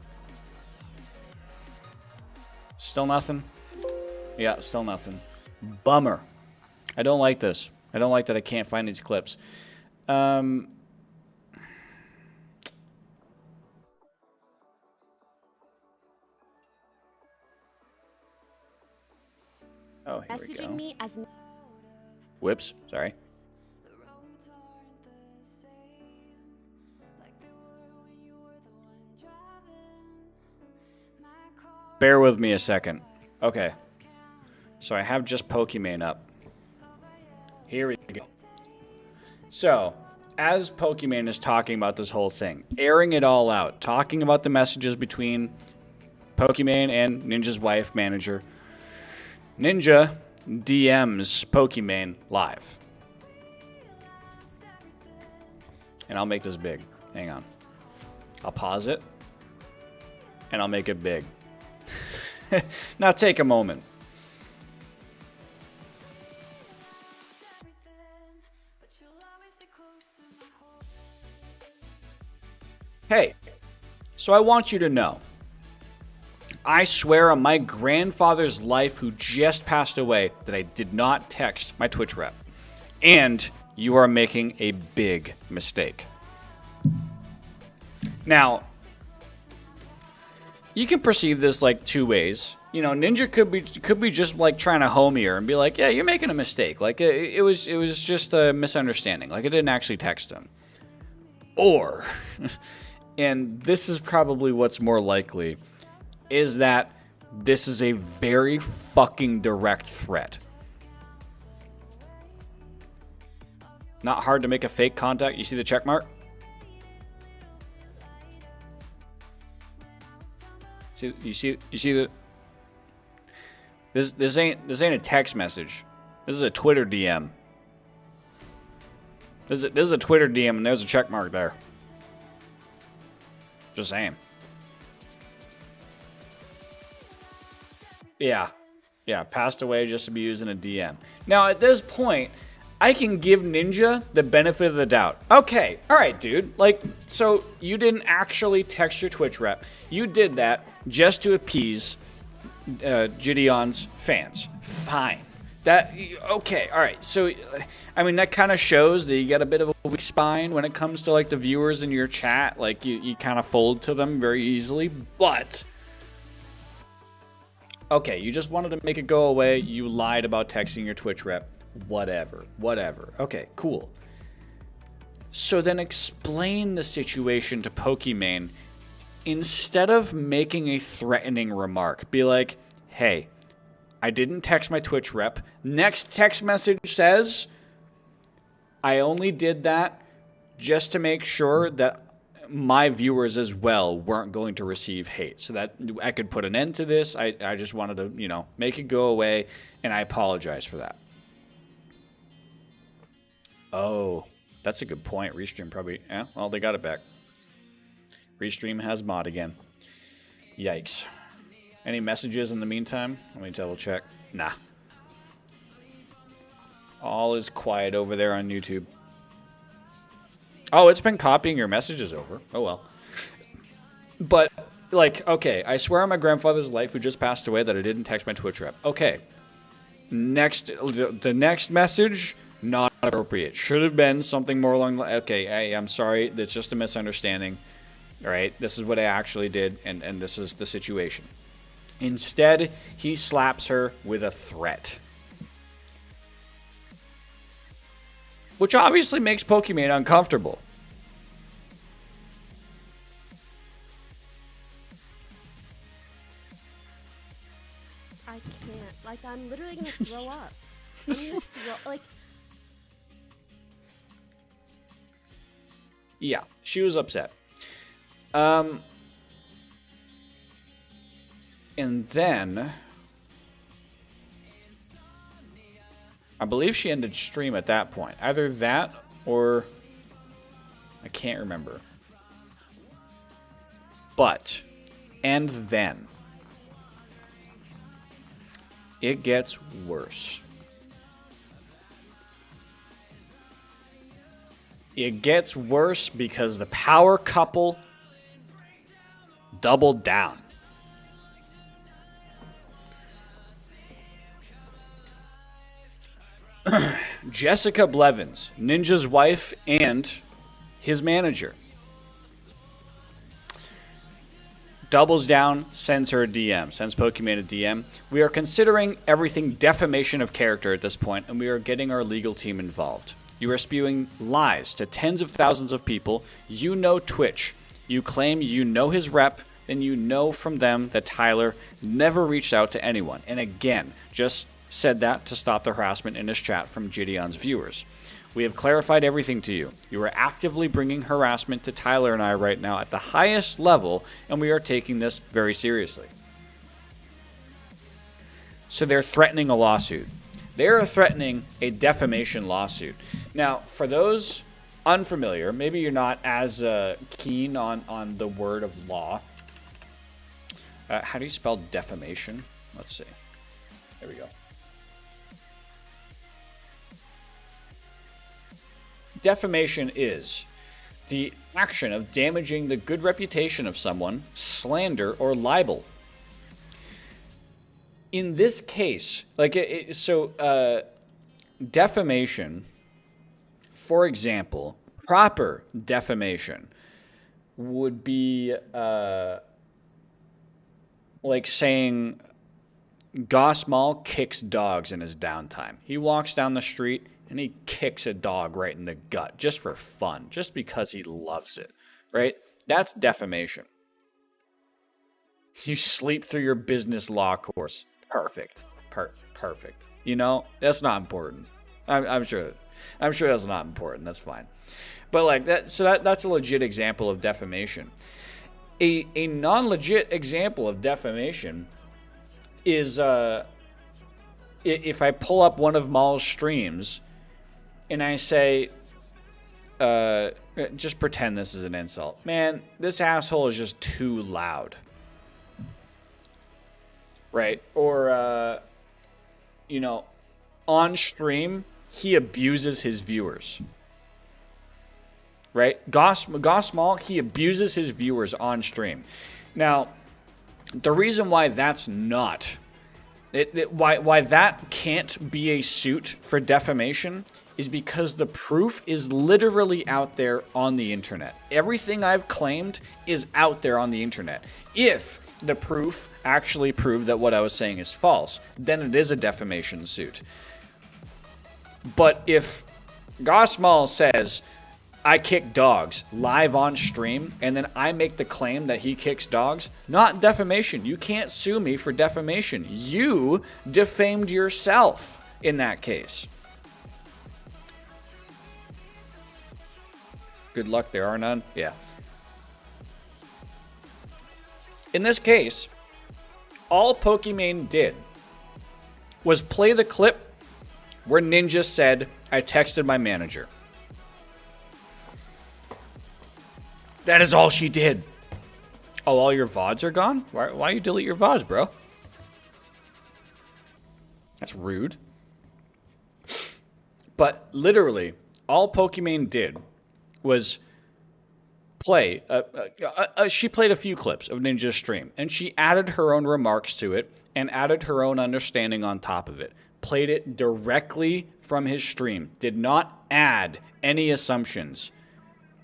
Still nothing? Yeah, still nothing. Bummer. I don't like this. I don't like that I can't find these clips. Oh, here we go. Me as Whoops, sorry. Bear with me a second. Okay. So I have just Pokimane up. Here we go. So, as Pokimane is talking about this whole thing, airing it all out, talking about the messages between Pokimane and Ninja's wife, manager, Ninja DMs Pokimane live. And I'll make this big. Hang on. I'll pause it. And I'll make it big. Now take a moment. Hey, so I want you to know, I swear on my grandfather's life who just passed away that I did not text my Twitch rep. And you are making a big mistake. Now, you can perceive this like two ways. You know, Ninja could be just like trying to home here and be like, yeah, you're making a mistake. Like it was just a misunderstanding. Like I didn't actually text him. Or, and this is probably what's more likely, is that this is a very fucking direct threat. Not hard to make a fake contact. You see the check mark? You see the. This ain't a text message. This is a Twitter DM. This is a Twitter DM, and there's a check mark there. Just saying. Yeah, passed away just to be using a DM. Now at this point, I can give Ninja the benefit of the doubt. Okay, all right, dude. Like, so you didn't actually text your Twitch rep. You did that just to appease Gideon's fans. Fine. Okay, all right. So, I mean, that kind of shows that you got a bit of a weak spine when it comes to, like, the viewers in your chat. Like, you kind of fold to them very easily. But, okay, you just wanted to make it go away. You lied about texting your Twitch rep. Whatever. Okay, cool. So then explain the situation to Pokimane instead of making a threatening remark. Be like, hey, I didn't text my Twitch rep. Next text message says, I only did that just to make sure that my viewers as well weren't going to receive hate. So that I could put an end to this. I just wanted to, make it go away, and I apologize for that. Oh, that's a good point. Restream probably, well, they got it back. Restream has mod again. Yikes. Any messages in the meantime? Let me double check. Nah. All is quiet over there on YouTube. Oh, it's been copying your messages over. Oh, well. But, like, okay, I swear on my grandfather's life who just passed away that I didn't text my Twitch rep. Okay. The next message, not appropriate. Should have been something more along the... Okay, I'm sorry. It's just a misunderstanding. All right, this is what I actually did, and this is the situation. Instead, he slaps her with a threat. Which obviously makes Pokimane uncomfortable. I can't. Like, I'm literally gonna throw up. I'm gonna throw, like... Yeah, she was upset. And then I believe she ended stream at that point. Either that or I can't remember. But, and then it gets worse. It gets worse because the power couple doubled down. Jessica Blevins, Ninja's wife and his manager, doubles down, sends her a DM, sends Pokimane a DM. We are considering everything defamation of character at this point, and we are getting our legal team involved. You are spewing lies to tens of thousands of people. You know Twitch. You claim you know his rep, and you know from them that Tyler never reached out to anyone. And again, just said that to stop the harassment in his chat from Gideon's viewers. We have clarified everything to you. You are actively bringing harassment to Tyler and I right now at the highest level, and we are taking this very seriously. So they're threatening a lawsuit. They are threatening a defamation lawsuit. Now, for those unfamiliar, maybe you're not as keen on the word of law. How do you spell defamation? Let's see. There we go. Defamation is the action of damaging the good reputation of someone, slander, or libel. in this case, like, defamation, for example, proper defamation would be like saying Goss Mall kicks dogs in his downtime. He walks down the street and he kicks a dog right in the gut just for fun, just because he loves it, right? That's defamation. You sleep through your business law course. Perfect. Perfect. You know, that's not important. I'm sure that's not important. That's fine. But like that, so that's a legit example of defamation. A non-legit example of defamation is if I pull up one of Maul's streams and I say, just pretend this is an insult. Man, this asshole is just too loud. Right? Or, on stream, he abuses his viewers. Right? Goss Maul, he abuses his viewers on stream. Now, the reason why that's not, why that can't be a suit for defamation is because the proof is literally out there on the internet. Everything I've claimed is out there on the internet. If the proof actually proved that what I was saying is false, then it is a defamation suit. But if Goss Maul says, I kick dogs live on stream, and then I make the claim that he kicks dogs, not defamation. You can't sue me for defamation. You defamed yourself in that case. Good luck, there are none. Yeah. In this case, all Pokimane did was play the clip where Ninja said, I texted my manager. That is all she did. Oh, all your VODs are gone? Why you delete your VODs, bro? That's rude. But literally, all Pokimane did was play. She played a few clips of Ninja's stream, and she added her own remarks to it and added her own understanding on top of it. Played it directly from his stream. Did not add any assumptions.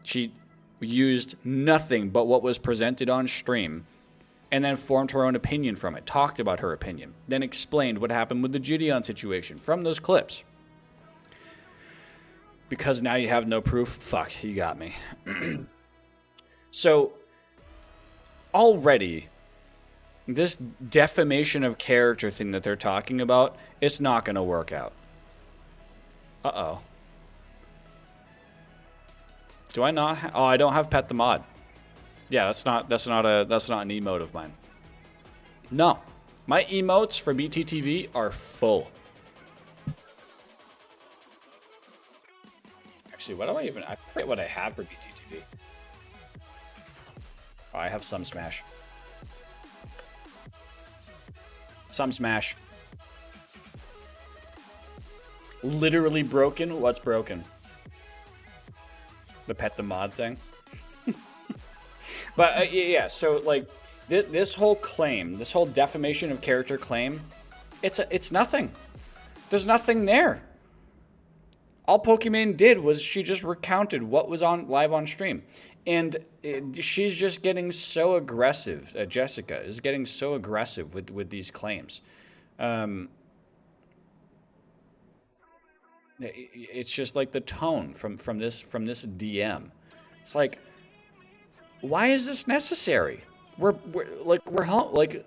She used nothing but what was presented on stream and then formed her own opinion from it. Talked about her opinion. Then explained what happened with the Gideon situation from those clips. Because now you have no proof, fuck, you got me. So, already, this defamation of character thing that they're talking about, it's not going to work out. Uh-oh. Do I not? Oh, I don't have Pet the Mod. Yeah, that's not an emote of mine. No, my emotes for BTTV are full. Actually, what do I forget what I have for BTTV. Oh, I have some Smash. Some Smash. Literally broken? What's broken? The Pet the Mod thing? But yeah, so like this whole claim, this whole defamation of character claim, it's nothing. There's nothing there. All Pokimane did was she just recounted what was on live on stream. And she's just getting so aggressive. Jessica is getting so aggressive with these claims. It's just like the tone from this DM. It's like, why is this necessary? We're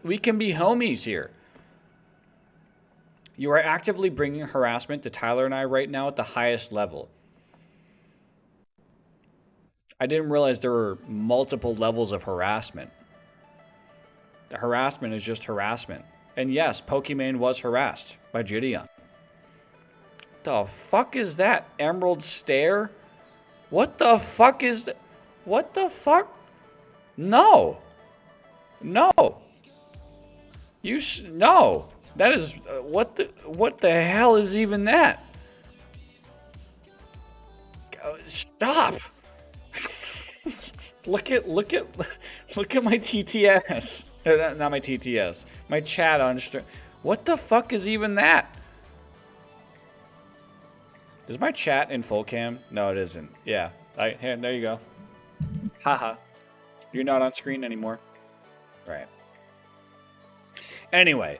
we can be homies here. You are actively bringing harassment to Tyler and I right now at the highest level. I didn't realize there were multiple levels of harassment. The harassment is just harassment. And yes, Pokimane was harassed by Gideon. The fuck is that? Emerald Stare? What the fuck is that? What the fuck? No. No. No. That is what the hell is even that? Stop. Look at my TTS. Not my TTS. My chat on stream. What the fuck is even that? Is my chat in full cam? No, it isn't. Yeah. Here, there you go. Haha. You're not on screen anymore. Right. Anyway,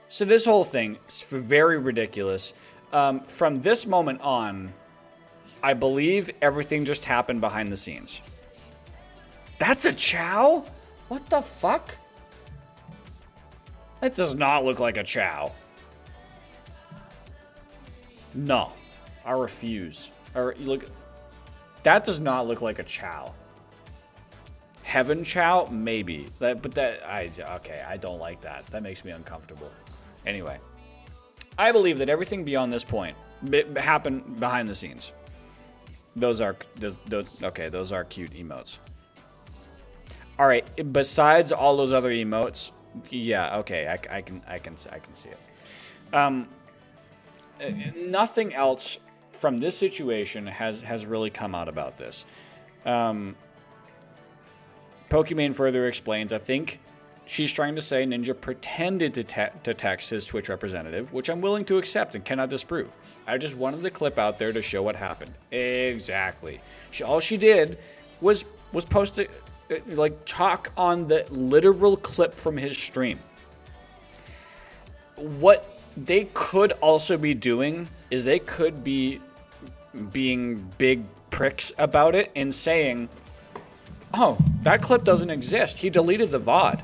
so this whole thing is very ridiculous. From this moment on, I believe everything just happened behind the scenes. That's a chow? What the fuck? That does not look like a chow. No. I refuse. Or look, that does not look like a chow. Heaven chow, maybe. Okay, I don't like that. That makes me uncomfortable. Anyway, I believe that everything beyond this point happened behind the scenes. Those are cute emotes. All right, besides all those other emotes, yeah, okay, I can see it. Nothing else from this situation has really come out about this. Pokimane further explains, I think she's trying to say Ninja pretended to text his Twitch representative, which I'm willing to accept and cannot disprove. I just wanted the clip out there to show what happened. Exactly. All she did was post talk on the literal clip from his stream. What they could also be doing is they could be being big pricks about it and saying, oh, that clip doesn't exist. He deleted the VOD.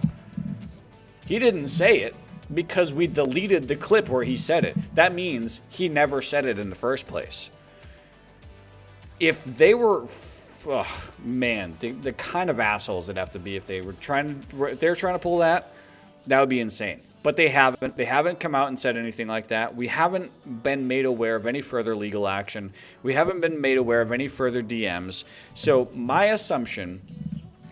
He didn't say it because we deleted the clip where he said it. That means he never said it in the first place. If they were, the kind of assholes it'd have to be if they're trying to pull that, that would be insane. But they haven't. They haven't come out and said anything like that. We haven't been made aware of any further legal action. We haven't been made aware of any further DMs. So my assumption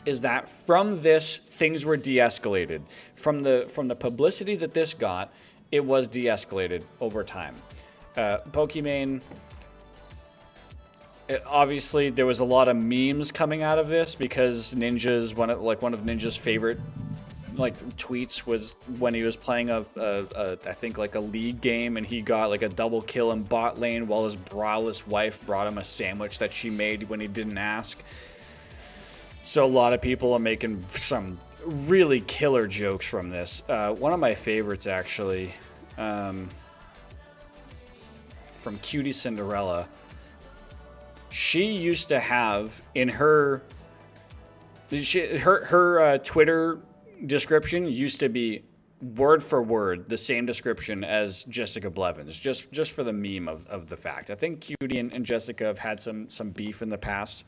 is that from this, things were de-escalated. From the publicity that this got, it was de-escalated over time. Pokimane, obviously there was a lot of memes coming out of this because Ninja's one of Ninja's favorite tweets was when he was playing I think a league game and he got a double kill in bot lane while his braless wife brought him a sandwich that she made when he didn't ask. So a lot of people are making some really killer jokes from this. One of my favorites actually, from Cutie Cinderella. She used to have in her Twitter description used to be word for word the same description as Jessica Blevins, just for the meme of the fact. I think Cutie and Jessica have had some beef in the past.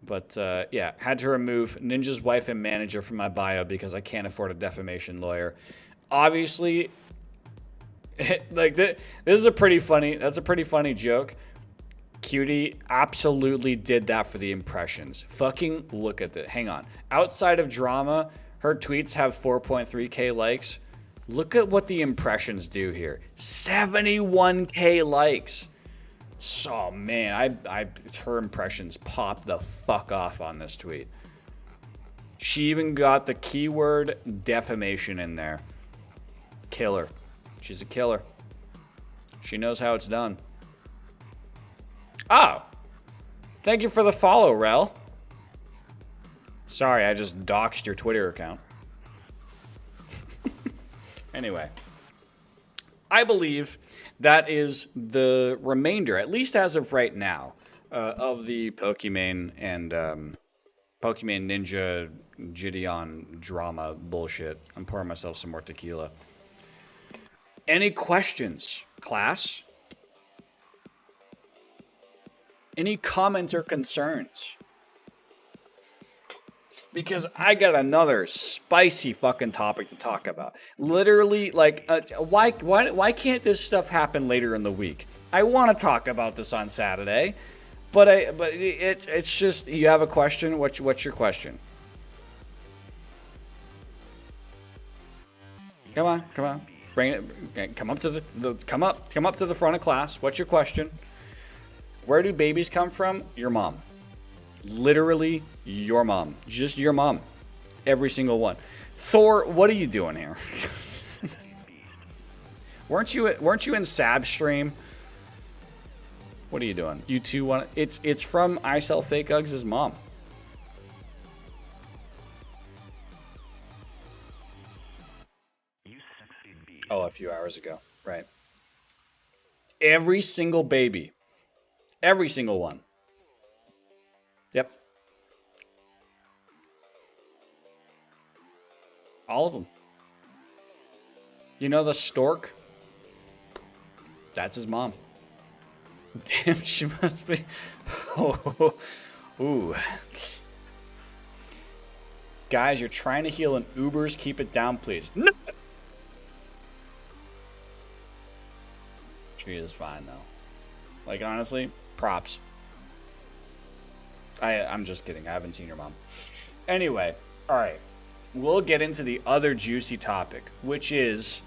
But yeah, had to remove Ninja's wife and manager from my bio because I can't afford a defamation lawyer. Obviously, this is a pretty funny joke. Cutie absolutely did that for the impressions. Fucking look at it. Hang on. Outside of drama, her tweets have 4.3k likes. Look at what the impressions do here. 71k likes. So man, her impressions popped the fuck off on this tweet. She even got the keyword defamation in there. Killer. She's a killer. She knows how it's done. Oh, thank you for the follow, Rel. Sorry, I just doxed your Twitter account. Anyway, I believe that is the remainder, at least as of right now, of the Pokimane and Pokimane Ninja Gideon drama bullshit. I'm pouring myself some more tequila. Any questions, class? Any comments or concerns? Because I got another spicy fucking topic to talk about. Literally, why can't this stuff happen later in the week? I want to talk about this on Saturday, but it's just, you have a question. What's your question? Come on, bring it. Come up to the front of class. What's your question? Where do babies come from? Your mom. Literally your mom. Just your mom. Every single one. Thor, what are you doing here? weren't you in Sab stream? What are you doing? You two want it's from I Sell Fake Uggs' mom. Oh, a few hours ago. Right. Every single baby. Every single one. Yep. All of them. You know the stork? That's his mom. Damn, she must be. Oh, ooh. Guys, you're trying to heal an Ubers. Keep it down, please. No! She is fine, though. Like, honestly, props. I'm just kidding. I haven't seen your mom. Anyway, all right. We'll get into the other juicy topic, which is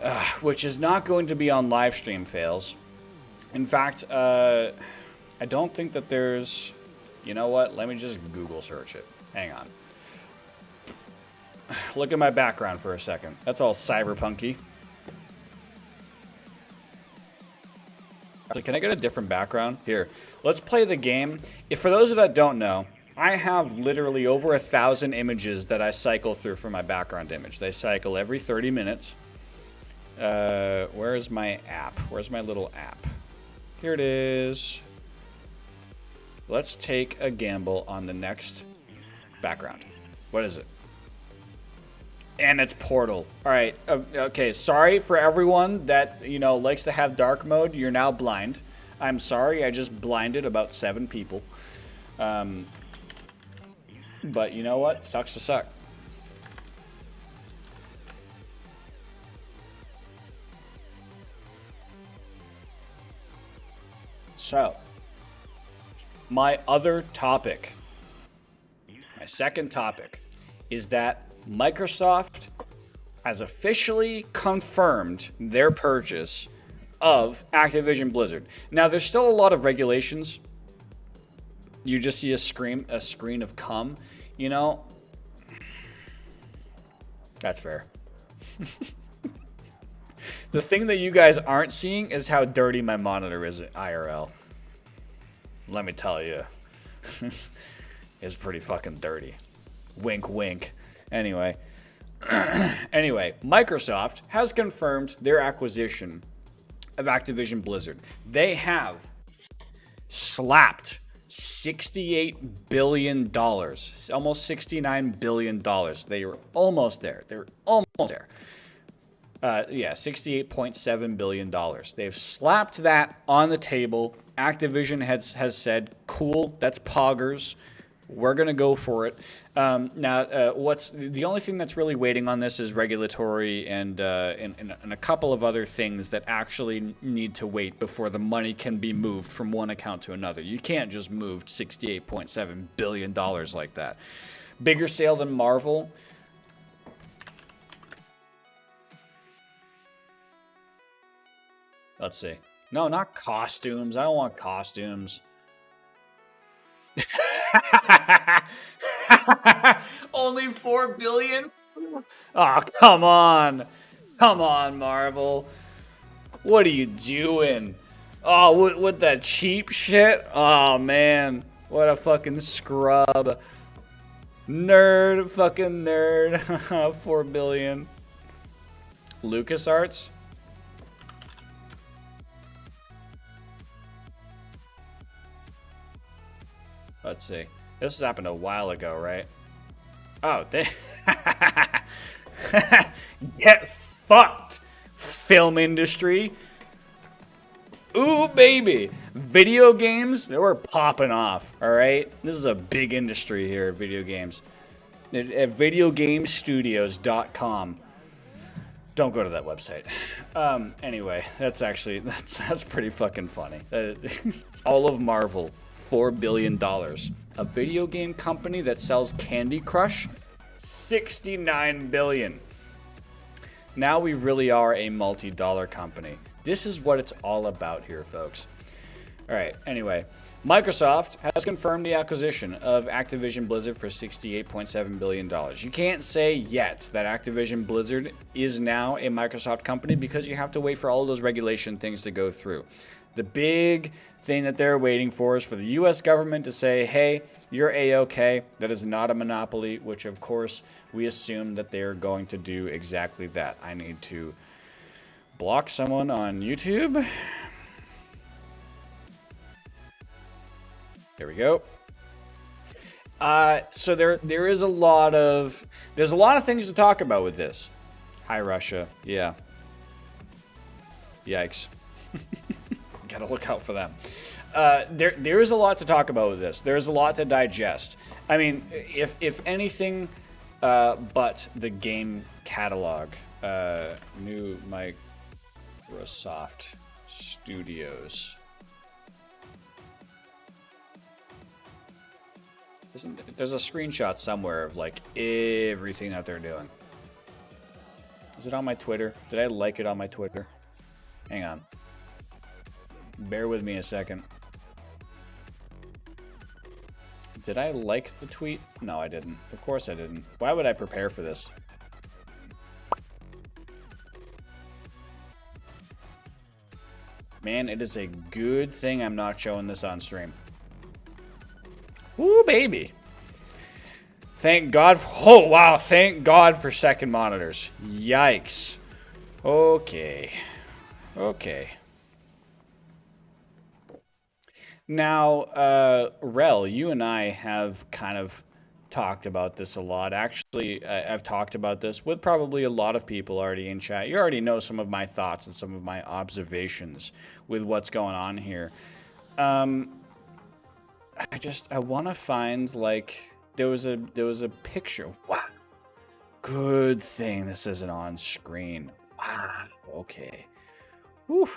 not going to be on live stream fails. In fact, I don't think that there's... You know what? Let me just Google search it. Hang on. Look at my background for a second. That's all cyberpunky. Can I get a different background? Here, let's play the game. If for those of that don't know, I have literally over 1,000 images that I cycle through for my background image. They cycle every 30 minutes. Where's my app? Where's my little app? Here it is. Let's take a gamble on the next background. What is it? And it's Portal. All right. Okay. Sorry for everyone that, likes to have dark mode. You're now blind. I'm sorry. I just blinded about 7 people. But you know what? Sucks to suck. So, my other topic, my second topic, is that Microsoft has officially confirmed their purchase of Activision Blizzard. Now, there's still a lot of regulations. You just see a screen of cum, That's fair. The thing that you guys aren't seeing is how dirty my monitor is at IRL. Let me tell you. It's pretty fucking dirty. Wink, wink. Anyway, Microsoft has confirmed their acquisition of Activision Blizzard. They have slapped $68 billion, almost $69 billion. They were almost there. $68.7 billion. They've slapped that on the table. Activision has said, cool, that's poggers. We're going to go for it. Now, what's the only thing that's really waiting on this is regulatory and a couple of other things that actually need to wait before the money can be moved from one account to another. You can't just move $68.7 billion like that. Bigger sale than Marvel. Let's see. No, not costumes. I don't want costumes. Only 4 billion? Oh, come on. Come on, Marvel. What are you doing? Oh, with that cheap shit? Oh, man. What a fucking scrub. Nerd. Fucking nerd. 4 billion. LucasArts? Let's see. This happened a while ago, right? Oh, they... Get fucked, film industry. Ooh, baby. Video games, they were popping off, all right? This is a big industry here, video games. At videogamestudios.com. Don't go to that website. Anyway, that's pretty fucking funny. All of Marvel. $4 billion. A video game company that sells Candy Crush, $69 billion. Now we really are a multi-dollar company. This is what it's all about here, folks. All right, anyway. Microsoft has confirmed the acquisition of Activision Blizzard for $68.7 billion. You can't say yet that Activision Blizzard is now a Microsoft company because you have to wait for all of those regulation things to go through. The big thing that they're waiting for is for the U.S. government to say, hey, you're A-OK. That is not a monopoly, which, of course, we assume that they're going to do exactly that. I need to block someone on YouTube. There we go. So there's a lot of things to talk about with this. Hi, Russia. Yeah. Yikes. Gotta look out for them. There is a lot to talk about with this. There's a lot to digest. I mean, if anything, but the game catalog. New Microsoft Studios. There's a screenshot somewhere of like everything that they're doing. Is it on my Twitter? Did I like it on my Twitter? Hang on. Bear with me a second. Did I like the tweet? No, I didn't. Of course I didn't. Why would I prepare for this? Man, it is a good thing I'm not showing this on stream. Ooh, baby. Thank God. Oh, wow. Thank God for second monitors. Yikes. Okay. Okay. Now, Rel, you and I have kind of talked about this a lot. Actually, I've talked about this with probably a lot of people already in chat. You already know some of my thoughts and some of my observations with what's going on here. I want to find, like, there was a picture. Wow. Good thing this isn't on screen. Wow. Okay. Whew.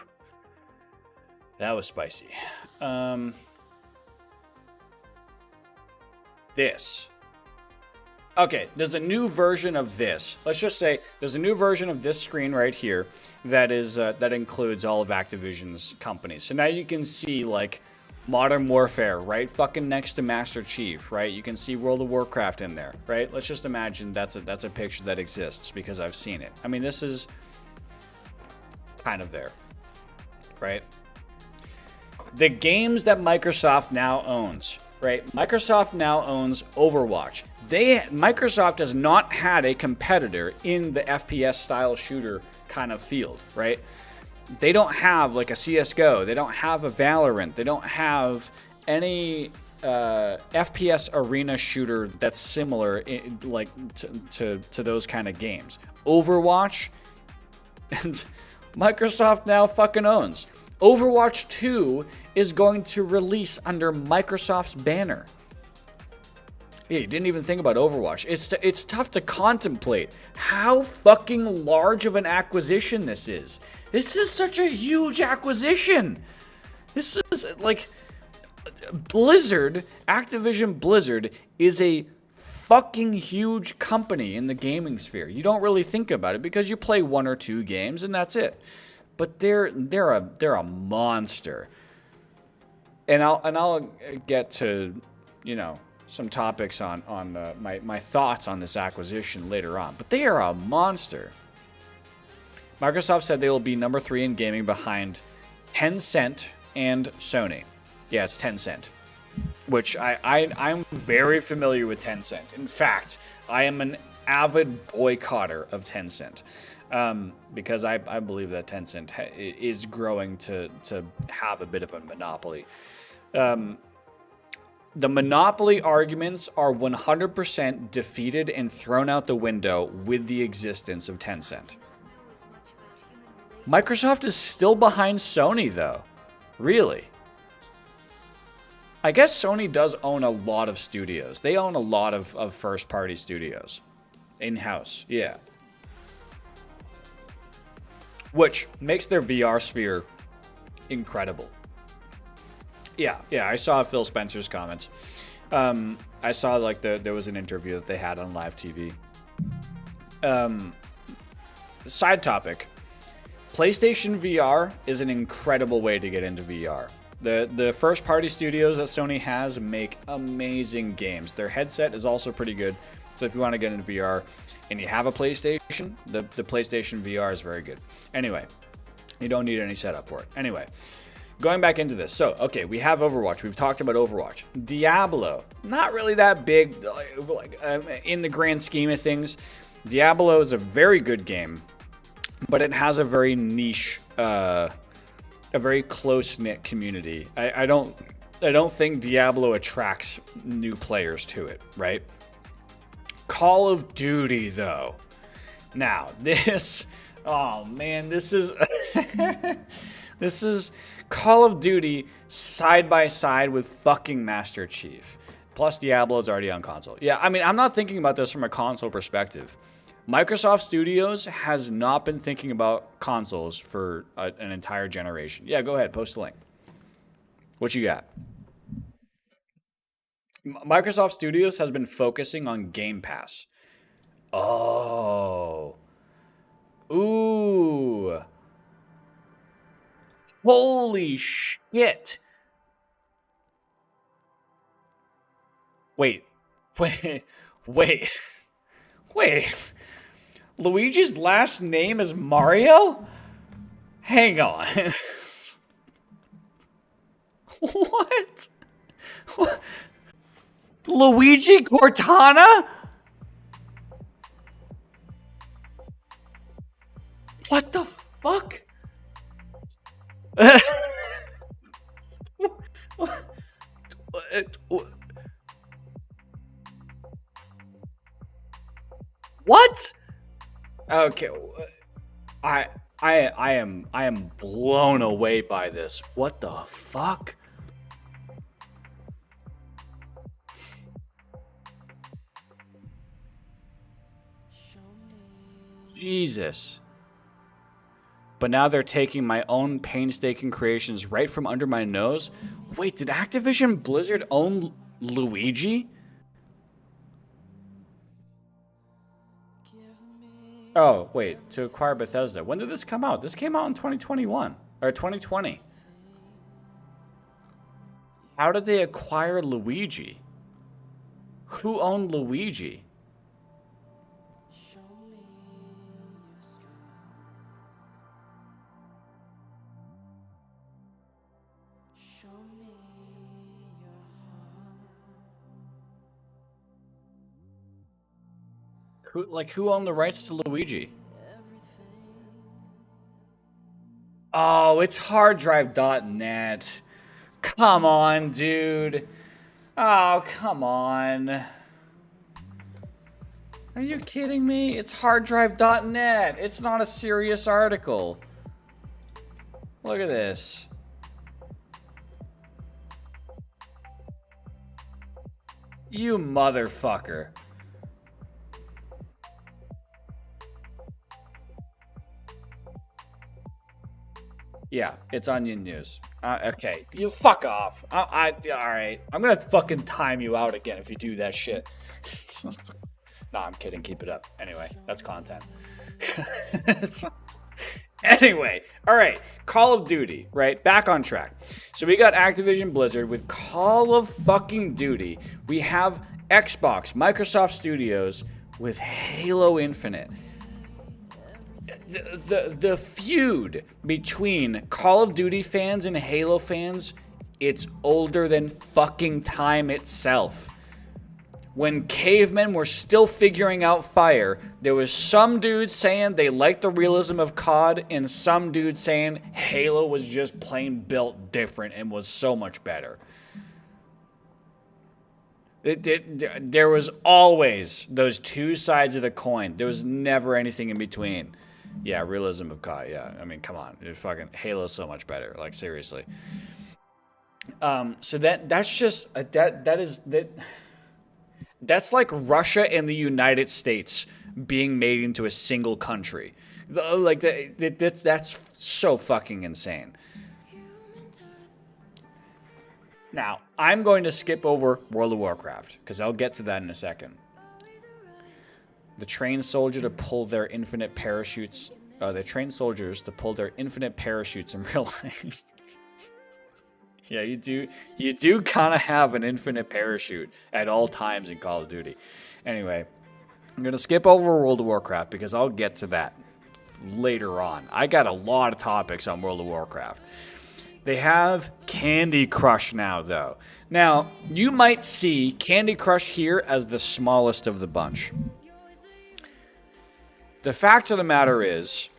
That was spicy. This. Okay, there's a new version of this. Let's just say there's a new version of this screen right here that is that includes all of Activision's companies. So now you can see, like, Modern Warfare right fucking next to Master Chief, right? You can see World of Warcraft in there, right? Let's just imagine that's a picture that exists because I've seen it. I mean, this is kind of there, right? The games that Microsoft now owns, right? Microsoft now owns Overwatch. Microsoft has not had a competitor in the FPS style shooter kind of field, right? They don't have like a CSGO. They don't have a Valorant. They don't have any FPS arena shooter that's similar to those kind of games. Overwatch, and Microsoft now fucking owns. Overwatch 2 is going to release under Microsoft's banner. Yeah, you didn't even think about Overwatch. It's tough to contemplate how fucking large of an acquisition this is. This is such a huge acquisition. This is like Blizzard, Activision Blizzard is a fucking huge company in the gaming sphere. You don't really think about it because you play one or two games and that's it. But they're a monster. And I'll get to, you know, some topics on my thoughts on this acquisition later on. But they are a monster. Microsoft said they will be number 3 in gaming behind Tencent and Sony. Yeah, it's Tencent. Which I'm very familiar with Tencent. In fact, I am an avid boycotter of Tencent. Because I believe that Tencent is growing to have a bit of a monopoly. The monopoly arguments are 100% defeated and thrown out the window with the existence of Tencent. Microsoft is still behind Sony, though. Really? I guess Sony does own a lot of studios. They own a lot of first-party studios. In-house, yeah. Which makes their VR sphere incredible. Yeah, I saw Phil Spencer's comments. I saw like there was an interview that they had on live TV. Side topic. PlayStation VR is an incredible way to get into VR. The first party studios that Sony has make amazing games. Their headset is also pretty good. So if you want to get into VR and you have a PlayStation, the PlayStation VR is very good. Anyway, you don't need any setup for it. Anyway, going back into this. So, okay, we have Overwatch. We've talked about Overwatch. Diablo, not really that big in the grand scheme of things. Diablo is a very good game, but it has a very niche, a very close-knit community. I don't think Diablo attracts new players to it, right? Call of Duty, though. Now, this... Oh, man, this is... This is Call of Duty side by side with fucking Master Chief. Plus, Diablo is already on console. Yeah, I mean, I'm not thinking about this from a console perspective. Microsoft Studios has not been thinking about consoles for an entire generation. Yeah, go ahead, post a link. What you got? Microsoft Studios has been focusing on Game Pass. Oh. Ooh. Holy shit. Wait. Luigi's last name is Mario? Hang on. What? Luigi Cortana? What the fuck? What? Okay, I am blown away by this. What the fuck? Jesus. But now they're taking my own painstaking creations right from under my nose? Wait, did Activision Blizzard own Luigi? Oh, wait, to acquire Bethesda. When did this come out? This came out in 2021, or 2020. How did they acquire Luigi? Who owned Luigi? Who owned the rights to Luigi? Oh, it's harddrive.net. Come on, dude. Oh, come on. Are you kidding me? It's harddrive.net. It's not a serious article. Look at this. You motherfucker. Yeah, it's Onion News. Okay, you fuck off. All right. I'm gonna fucking time you out again if you do that shit. No, I'm kidding. Keep it up. Anyway, that's content. Anyway, all right. Call of Duty, right? Back on track. So we got Activision Blizzard with Call of fucking Duty. We have Xbox, Microsoft Studios with Halo Infinite. The feud between Call of Duty fans and Halo fans, it's older than fucking time itself. When cavemen were still figuring out fire, there was some dudes saying they liked the realism of COD and some dudes saying Halo was just plain built different and was so much better. There was always those two sides of the coin. There was never anything in between. Yeah, realism of COD. Yeah, I mean, come on, fucking Halo's so much better. Like seriously. So that's just that's like Russia and the United States being made into a single country. That's so fucking insane. Now, I'm going to skip over World of Warcraft because I'll get to that in a second. The trained soldier to pull their infinite parachutes. The trained soldiers to pull their infinite parachutes in real life. Yeah, you do. You do kind of have an infinite parachute at all times in Call of Duty. Anyway, I'm gonna skip over World of Warcraft because I'll get to that later on. I got a lot of topics on World of Warcraft. They have Candy Crush now, though. Now, you might see Candy Crush here as the smallest of the bunch. The fact of the matter is,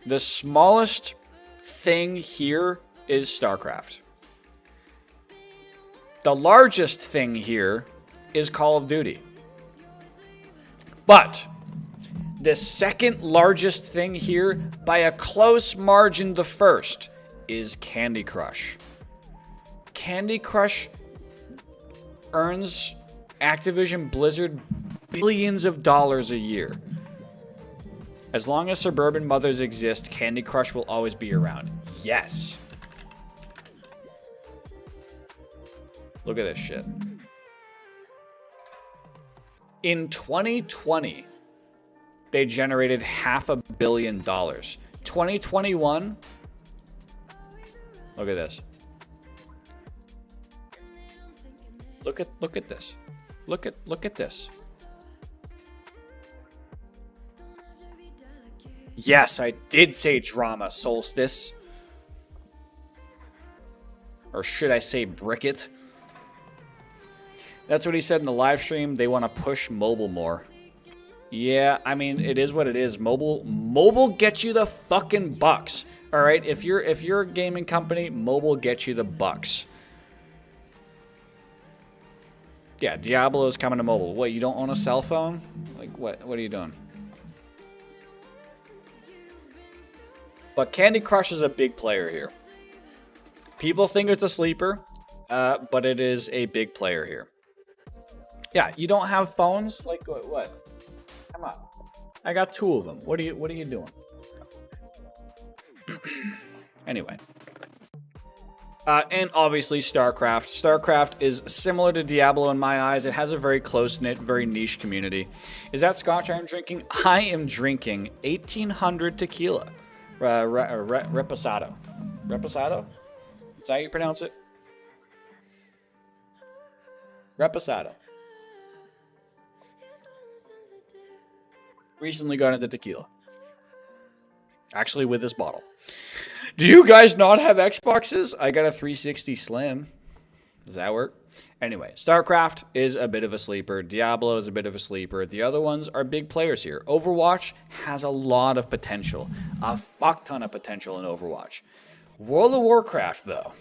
the smallest thing here is StarCraft. The largest thing here is Call of Duty. But the second largest thing here, by a close margin the first, is Candy Crush. Candy Crush earns Activision Blizzard billions of dollars a year. As long as suburban mothers exist, Candy Crush will always be around. Yes. Look at this shit. In 2020, they generated $500 million. 2021, look at this. Look at this. Look at this. Yes, I did say drama, Solstice. Or should I say Bricket? That's what he said in the live stream. They want to push mobile more. Yeah, I mean, it is what it is. Mobile gets you the fucking bucks. All right, if you're a gaming company, mobile gets you the bucks. Yeah, Diablo's coming to mobile. What, you don't own a cell phone? Like, what are you doing? But Candy Crush is a big player here. People think it's a sleeper, but it is a big player here. Yeah, you don't have phones? Like, what? Come on. I got 2 of them. What are you doing? Anyway. And obviously StarCraft. StarCraft is similar to Diablo in my eyes. It has a very close-knit, very niche community. Is that scotch I'm drinking? I am drinking 1800 tequila. Reposado. Reposado? Is that how you pronounce it? Reposado. Recently got into tequila. Actually, with this bottle. Do you guys not have Xboxes? I got a 360 Slim. Does that work? Anyway, StarCraft is a bit of a sleeper. Diablo is a bit of a sleeper. The other ones are big players here. Overwatch has a lot of potential. A fuck ton of potential in Overwatch. World of Warcraft, though.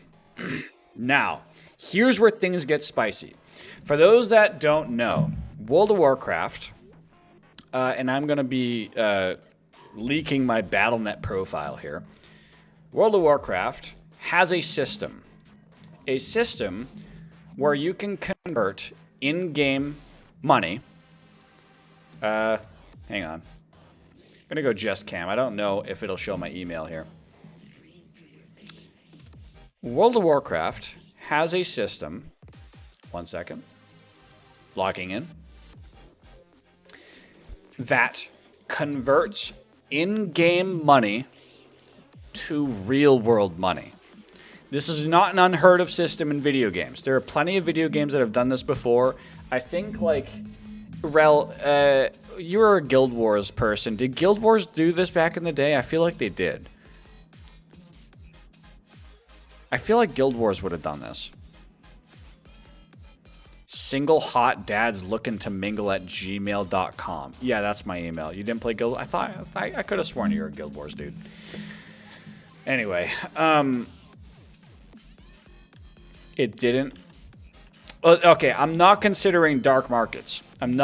Now, here's where things get spicy. For those that don't know, World of Warcraft, and I'm going to be leaking my Battle.net profile here. World of Warcraft has a system. A system where you can convert in-game money. Hang on. I'm going to go just cam. I don't know if it'll show my email here. World of Warcraft has a system. 1 second. Logging in. That converts in-game money to real-world money. This is not an unheard of system in video games. There are plenty of video games that have done this before. I think, like, Rel, you were a Guild Wars person. Did Guild Wars do this back in the day? I feel like they did. I feel like Guild Wars would have done this. Single hot dads looking to mingle at gmail.com. Yeah, that's my email. You didn't play Guild? I could have sworn you were a Guild Wars dude. Anyway, it didn't. Okay, I'm not considering dark markets. I'm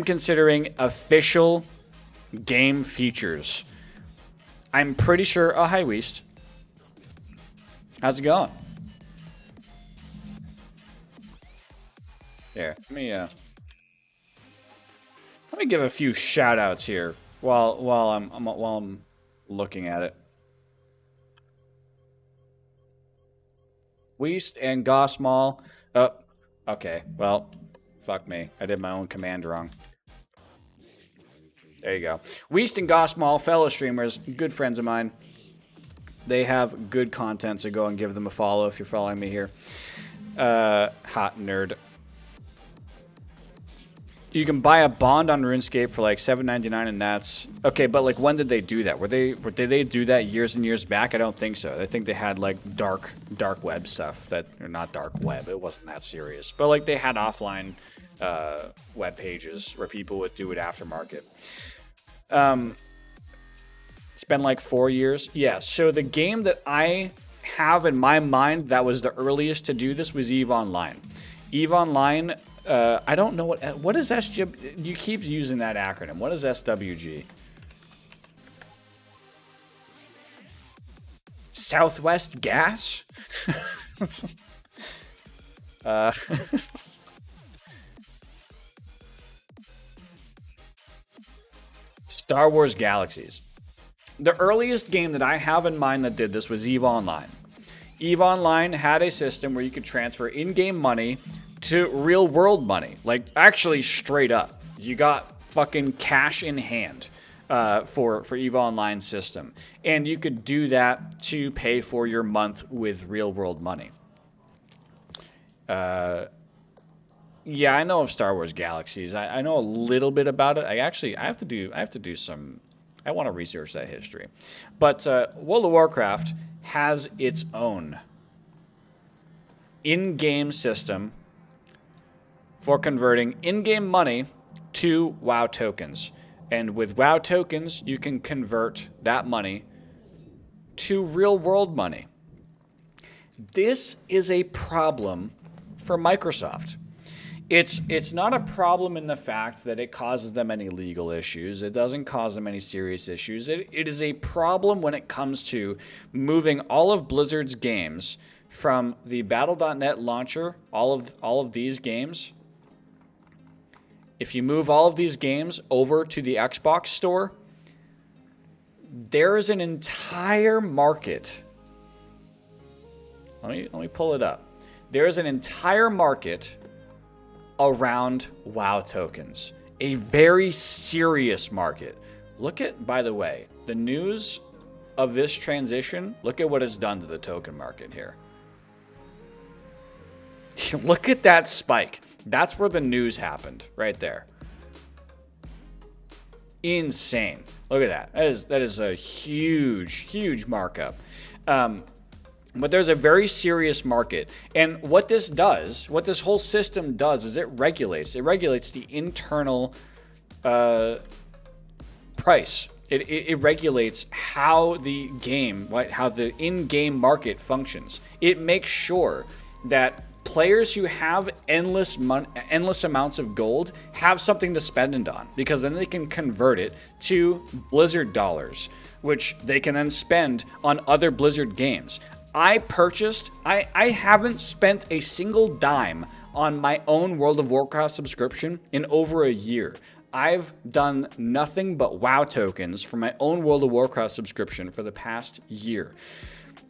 considering official game features. I'm pretty sure. Oh, hi, Weast. How's it going? There. Let me give a few shout outs here while I'm looking at it. Weast and Gosmal. Oh, okay. Well, fuck me. I did my own command wrong. There you go. Weast and Gosmal, fellow streamers, good friends of mine. They have good content, so go and give them a follow if you're following me here. Hot nerd. You can buy a bond on RuneScape for like $7.99, and that's okay. But like, when did they do that? Did they do that years and years back? I don't think so. I think they had like dark web stuff or not dark web. It wasn't that serious, but like they had offline web pages where people would do it aftermarket. It's been like 4 years. Yeah. So the game that I have in my mind that was the earliest to do this was EVE Online. EVE Online. I don't know what is SG. You keep using that acronym. What is SWG? Southwest Gas? Star Wars Galaxies. The earliest game that I have in mind that did this was EVE Online. EVE Online had a system where you could transfer in-game money to real-world money. Like, actually straight up. You got fucking cash in hand for EVE Online system. And you could do that to pay for your month with real-world money. Yeah, I know of Star Wars Galaxies. I know a little bit about it. I have to do some. I want to research that history. But World of Warcraft has its own in-game system for converting in-game money to WoW tokens. And with WoW tokens, you can convert that money to real-world money. This is a problem for Microsoft. It's not a problem in the fact that it causes them any legal issues. It doesn't cause them any serious issues. It is a problem when it comes to moving all of Blizzard's games from the Battle.net launcher, all of these games. If you move all of these games over to the Xbox store, there is an entire market. Let me pull it up. There is an entire market around WoW tokens. A very serious market. Look at, by the way, the news of this transition. Look at what it's done to the token market here. Look at that spike. That's where the news happened, right there. Insane. Look at that. That is a huge markup. But there's a very serious market. And what this whole system does is it regulates the internal price. It regulates how the game, how the in-game market functions. It makes sure that players who have endless amounts of gold have something to spend it on, because then they can convert it to Blizzard dollars, which they can then spend on other Blizzard games. I haven't spent a single dime on my own World of Warcraft subscription in over a year. I've done nothing but WoW tokens for my own World of Warcraft subscription for the past year.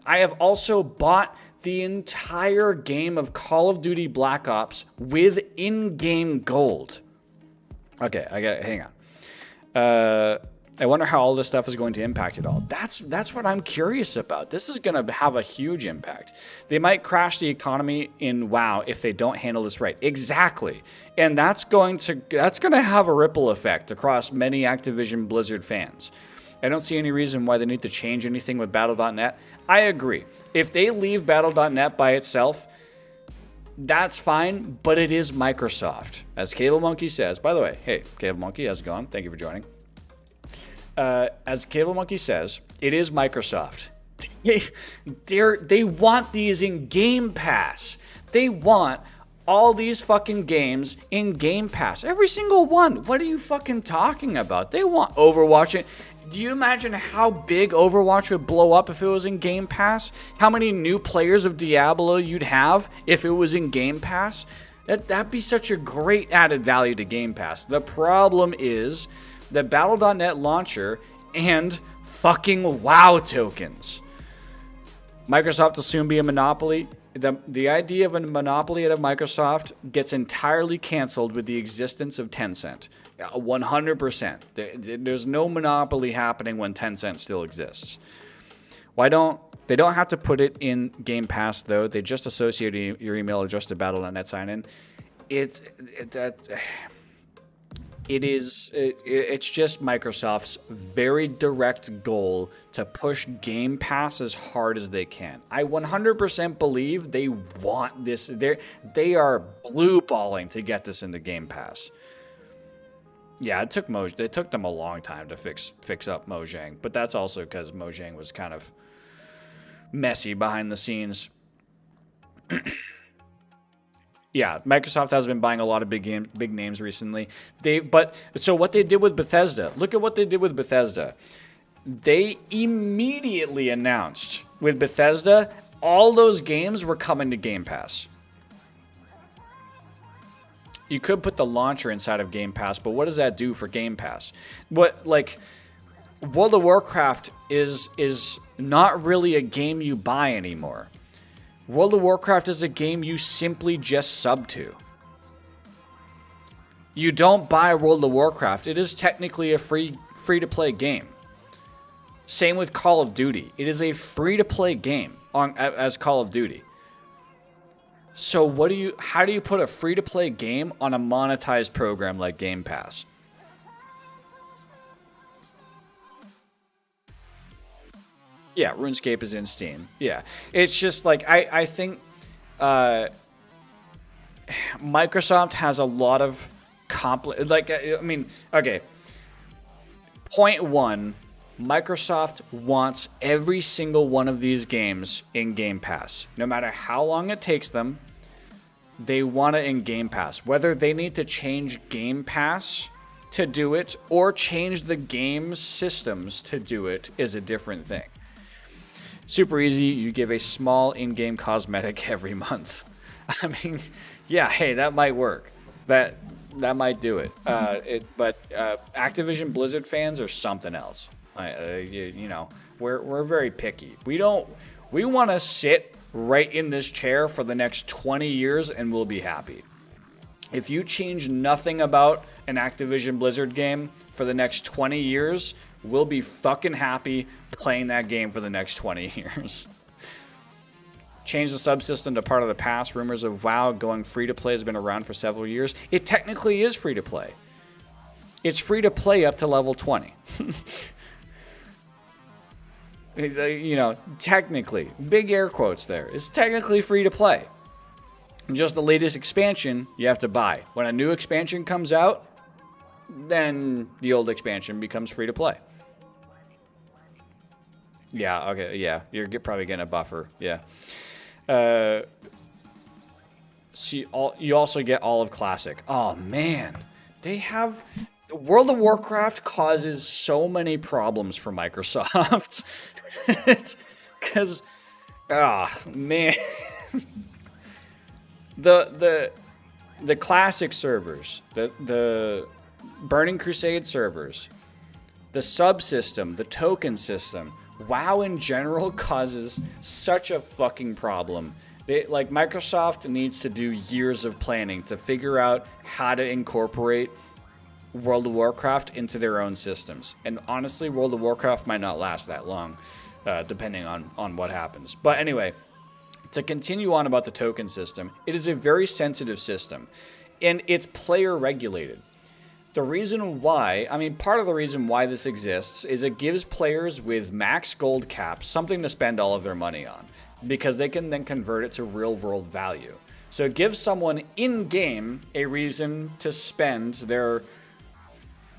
I have also bought the entire game of Call of Duty Black Ops with in-game gold. Okay, hang on. I wonder how all this stuff is going to impact it all. That's what I'm curious about. This is going to have a huge impact. They might crash the economy in WoW if they don't handle this right. Exactly. And that's going to have a ripple effect across many Activision Blizzard fans. I don't see any reason why they need to change anything with Battle.net. I agree. If they leave Battle.net by itself, that's fine, but it is Microsoft. As Cable Monkey says, by the way, hey, Cable Monkey, how's it going? Thank you for joining. As Cable Monkey says, it is Microsoft. They want these in Game Pass. They want all these fucking games in Game Pass. Every single one. What are you fucking talking about? They want Overwatch. Do you imagine how big Overwatch would blow up if it was in Game Pass? How many new players of Diablo you'd have if it was in Game Pass? That'd be such a great added value to Game Pass. The problem is the Battle.net launcher and fucking WoW tokens. Microsoft will soon be a monopoly. The idea of a monopoly at Microsoft gets entirely canceled with the existence of Tencent. 100%. There's no monopoly happening when Tencent still exists. Why don't They don't have to put it in Game Pass, though. They just associate your email address to Battle.net sign-in. It's just Microsoft's very direct goal to push Game Pass as hard as they can. I 100% believe they want this. They are blue balling to get this into Game Pass. Yeah, it took them a long time to fix up Mojang, but that's also because Mojang was kind of messy behind the scenes. Yeah, Microsoft has been buying a lot of big names recently. So what they did with Bethesda, look at what they did with Bethesda. They immediately announced with Bethesda, all those games were coming to Game Pass. You could put the launcher inside of Game Pass, but what does that do for Game Pass? World of Warcraft is not really a game you buy anymore. World of Warcraft is a game you simply just sub to. You don't buy World of Warcraft. It is technically a free-to-play game. Same with Call of Duty. It is a free-to-play game as Call of Duty. So how do you put a free-to-play game on a monetized program like Game Pass? Yeah, RuneScape is in Steam. Yeah, it's just like I think Microsoft has a lot of okay. Point one, Microsoft wants every single one of these games in Game Pass. No matter how long it takes them, they want it in Game Pass. Whether they need to change Game Pass to do it or change the game systems to do it is a different thing. Super easy. You give a small in-game cosmetic every month. I mean, yeah, hey, that might work. That might do it. But Activision Blizzard fans are something else. We're very picky. We want to sit right in this chair for the next 20 years and we'll be happy. If you change nothing about an Activision Blizzard game for the next 20 years, we'll be fucking happy playing that game for the next 20 years. Change the subsystem to part of the past. Rumors of WoW going free-to-play has been around for several years. It technically is free-to-play. It's free-to-play up to level 20. Technically, big air quotes there. It's technically free-to-play. Just the latest expansion you have to buy. When a new expansion comes out, then the old expansion becomes free-to-play. Yeah, okay, yeah. You're probably getting a buffer, yeah. You also get all of Classic. Oh, man. They have... World of Warcraft causes so many problems for Microsoft. Because... man. The Classic servers, the Burning Crusade servers, the subsystem, the token system... WoW in general causes such a fucking problem. Microsoft needs to do years of planning to figure out how to incorporate World of Warcraft into their own systems. And honestly, World of Warcraft might not last that long, depending on what happens. But anyway, to continue on about the token system, it is a very sensitive system, and it's player regulated. The reason why, part of the reason why this exists is it gives players with max gold caps something to spend all of their money on, because they can then convert it to real world value. So it gives someone in-game a reason to spend their,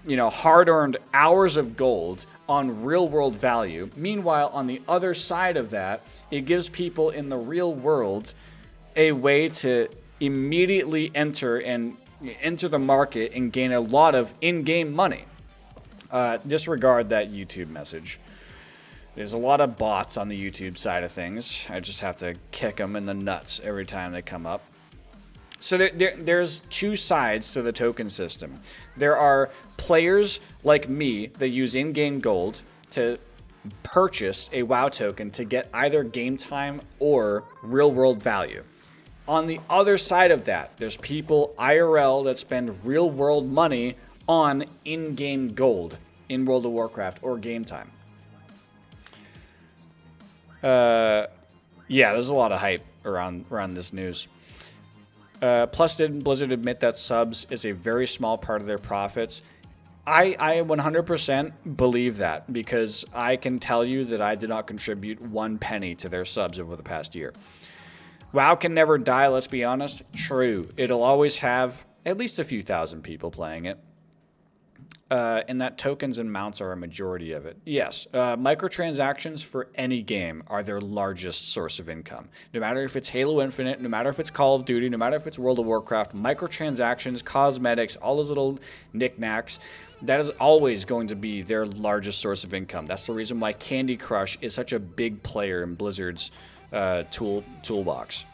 hard-earned hours of gold on real world value. Meanwhile, on the other side of that, it gives people in the real world a way to immediately enter the market and gain a lot of in-game money. Disregard that YouTube message. There's a lot of bots on the YouTube side of things. I just have to kick them in the nuts every time they come up. So there's two sides to the token system. There are players like me that use in-game gold to purchase a WoW token to get either game time or real-world value. On the other side of that, there's people IRL that spend real-world money on in-game gold in World of Warcraft or game time. Yeah, there's a lot of hype around this news. Plus, didn't Blizzard admit that subs is a very small part of their profits? I 100% believe that, because I can tell you that I did not contribute 1 penny to their subs over the past year. WoW can never die, let's be honest. True. It'll always have at least a few thousand people playing it. And that tokens and mounts are a majority of it. Yes, microtransactions for any game are their largest source of income. No matter if it's Halo Infinite, no matter if it's Call of Duty, no matter if it's World of Warcraft, microtransactions, cosmetics, all those little knickknacks, that is always going to be their largest source of income. That's the reason why Candy Crush is such a big player in Blizzard's toolbox.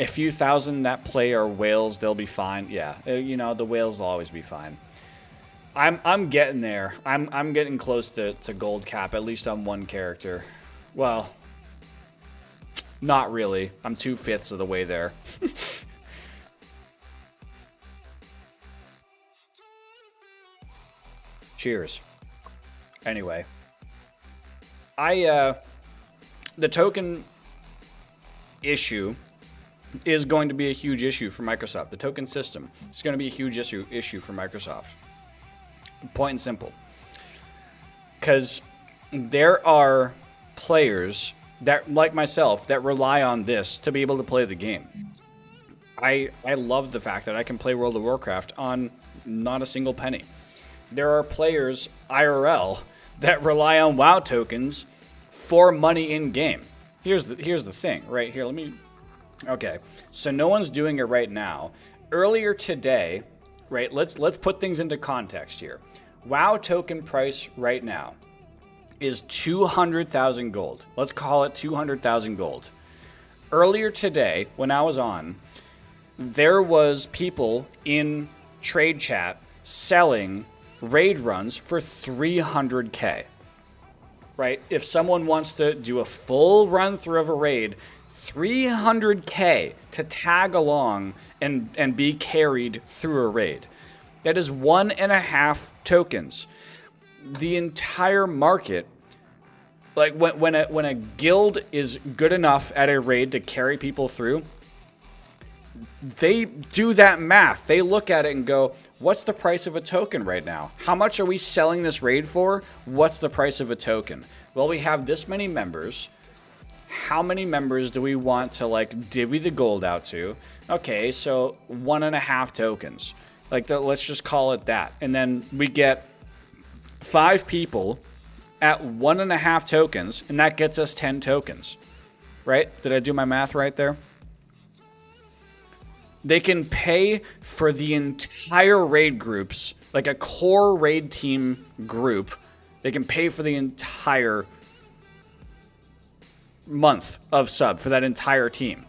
A few thousand that play are whales, they'll be fine. Yeah, you know, the whales will always be fine. I'm getting there. I'm getting close to gold cap, at least on one character. Well, not really. I'm 2/5 of the way there. Cheers. Anyway, the token issue is going to be a huge issue for Microsoft. The token system is going to be a huge issue for Microsoft. Point and simple. Because there are players that, like myself, that rely on this to be able to play the game. I love the fact that I can play World of Warcraft on not a single penny. There are players, IRL, that rely on WoW tokens for money in game. Here's the thing, right here. Okay, so no one's doing it right now. Earlier today, right, let's put things into context here. WoW token price right now is 200,000 gold. Let's call it 200,000 gold. Earlier today, when I was on, there was people in trade chat selling raid runs for 300k. Right? If someone wants to do a full run through of a raid, 300k to tag along and be carried through a raid. That is 1.5 tokens. The entire market, like when a guild is good enough at a raid to carry people through, they do that math. They look at it and go, what's the price of a token right now? How much are we selling this raid for? What's the price of a token? Well, we have this many members. How many members do we want to like divvy the gold out to? Okay, so 1.5 tokens. Like let's just call it that. And then we get 5 people at 1.5 tokens, and that gets us 10 tokens. Right? Did I do my math right there? They can pay for the entire raid groups, like a core raid team group. They can pay for the entire month of sub for that entire team.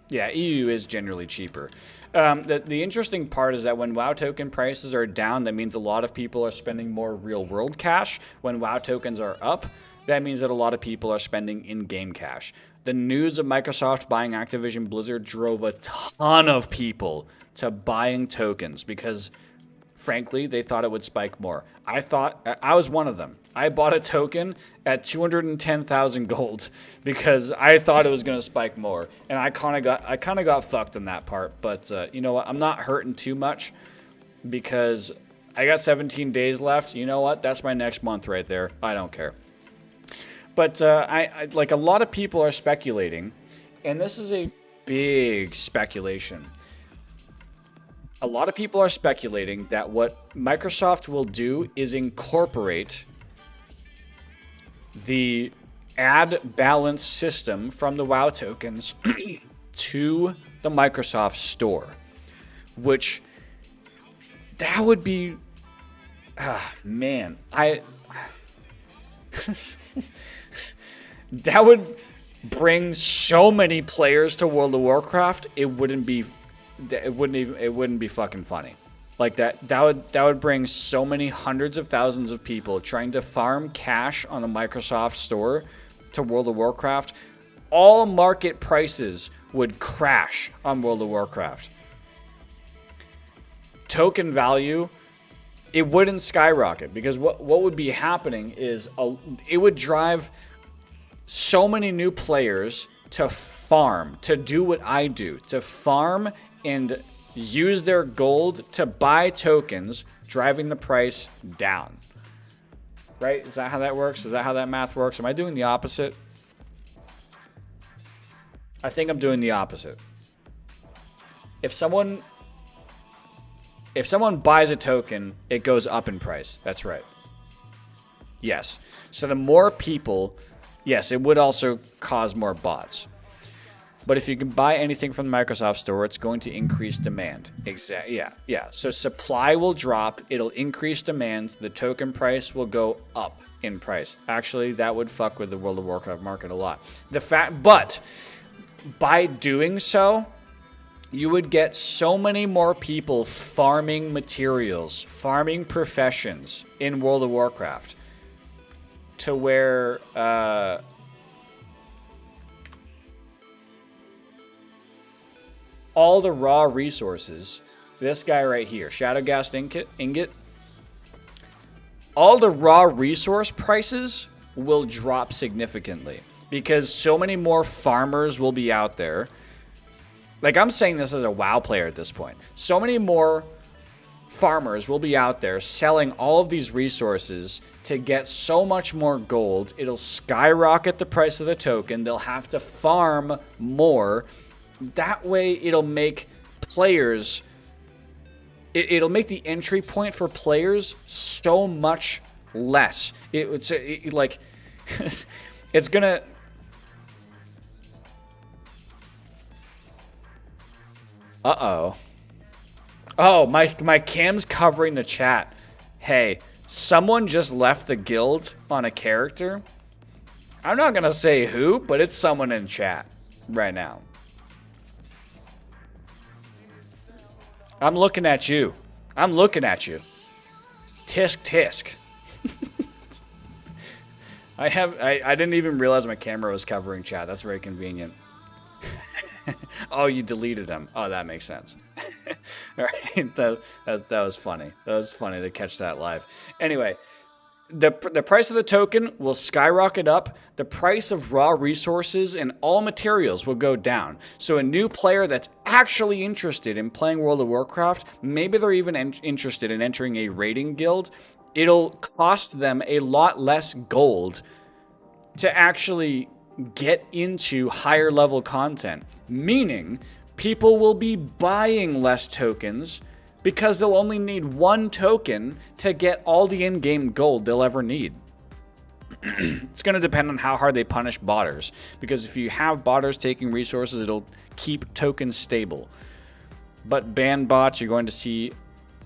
Yeah, EU is generally cheaper. The interesting part is that when WoW token prices are down, that means a lot of people are spending more real world cash. When WoW tokens are up, that means that a lot of people are spending in-game cash. The news of Microsoft buying Activision Blizzard drove a ton of people to buying tokens because, frankly, they thought it would spike more. I was one of them. I bought a token at 210,000 gold because I thought it was going to spike more, and I kind of got fucked in that part. But you know what? I'm not hurting too much because I got 17 days left. You know what? That's my next month right there. I don't care. But I like a lot of people are speculating, and this is a big speculation. A lot of people are speculating that what Microsoft will do is incorporate the ad balance system from the WoW tokens to the Microsoft store, which that would be, man, that would bring so many players to World of Warcraft. It wouldn't be fucking funny. Like that would bring so many hundreds of thousands of people trying to farm cash on the Microsoft store to World of Warcraft. All market prices would crash on World of Warcraft. Token value it wouldn't skyrocket, because what would be happening is it would drive so many new players to farm, to do what I do, to farm and use their gold to buy tokens, driving the price down. Right? Is that how that works? Is that how that math works? Am I doing the opposite? I think I'm doing the opposite. If someone buys a token, it goes up in price. That's right. Yes. So the more people, yes, it would also cause more bots. But if you can buy anything from the Microsoft Store, it's going to increase demand. Exactly. Yeah. So supply will drop. It'll increase demand. The token price will go up in price. Actually, that would fuck with the World of Warcraft market a lot. But by doing so, you would get so many more people farming materials, farming professions in World of Warcraft, to where all the raw resources, this guy right here, Shadowgast Ingot, all the raw resource prices will drop significantly because so many more farmers will be out there. Like, I'm saying this as a WoW player at this point. So many more farmers will be out there selling all of these resources to get so much more gold. It'll skyrocket the price of the token. They'll have to farm more. That way, it'll make players... It'll make the entry point for players so much less. It's gonna... Uh-oh. Oh, my cam's covering the chat. Hey, someone just left the guild on a character. I'm not gonna say who, but it's someone in chat right now. I'm looking at you. I'm looking at you. Tisk tisk. I didn't even realize my camera was covering chat. That's very convenient. Oh, you deleted him. Oh, that makes sense. All right, that was funny. That was funny to catch that live. Anyway, the price of the token will skyrocket up. The price of raw resources and all materials will go down. So a new player that's actually interested in playing World of Warcraft, maybe they're even interested in entering a raiding guild, it'll cost them a lot less gold to actually get into higher level content, meaning people will be buying less tokens because they'll only need one token to get all the in-game gold they'll ever need. It's going to depend on how hard they punish botters, because if you have botters taking resources, it'll keep tokens stable. But ban bots, you're going to see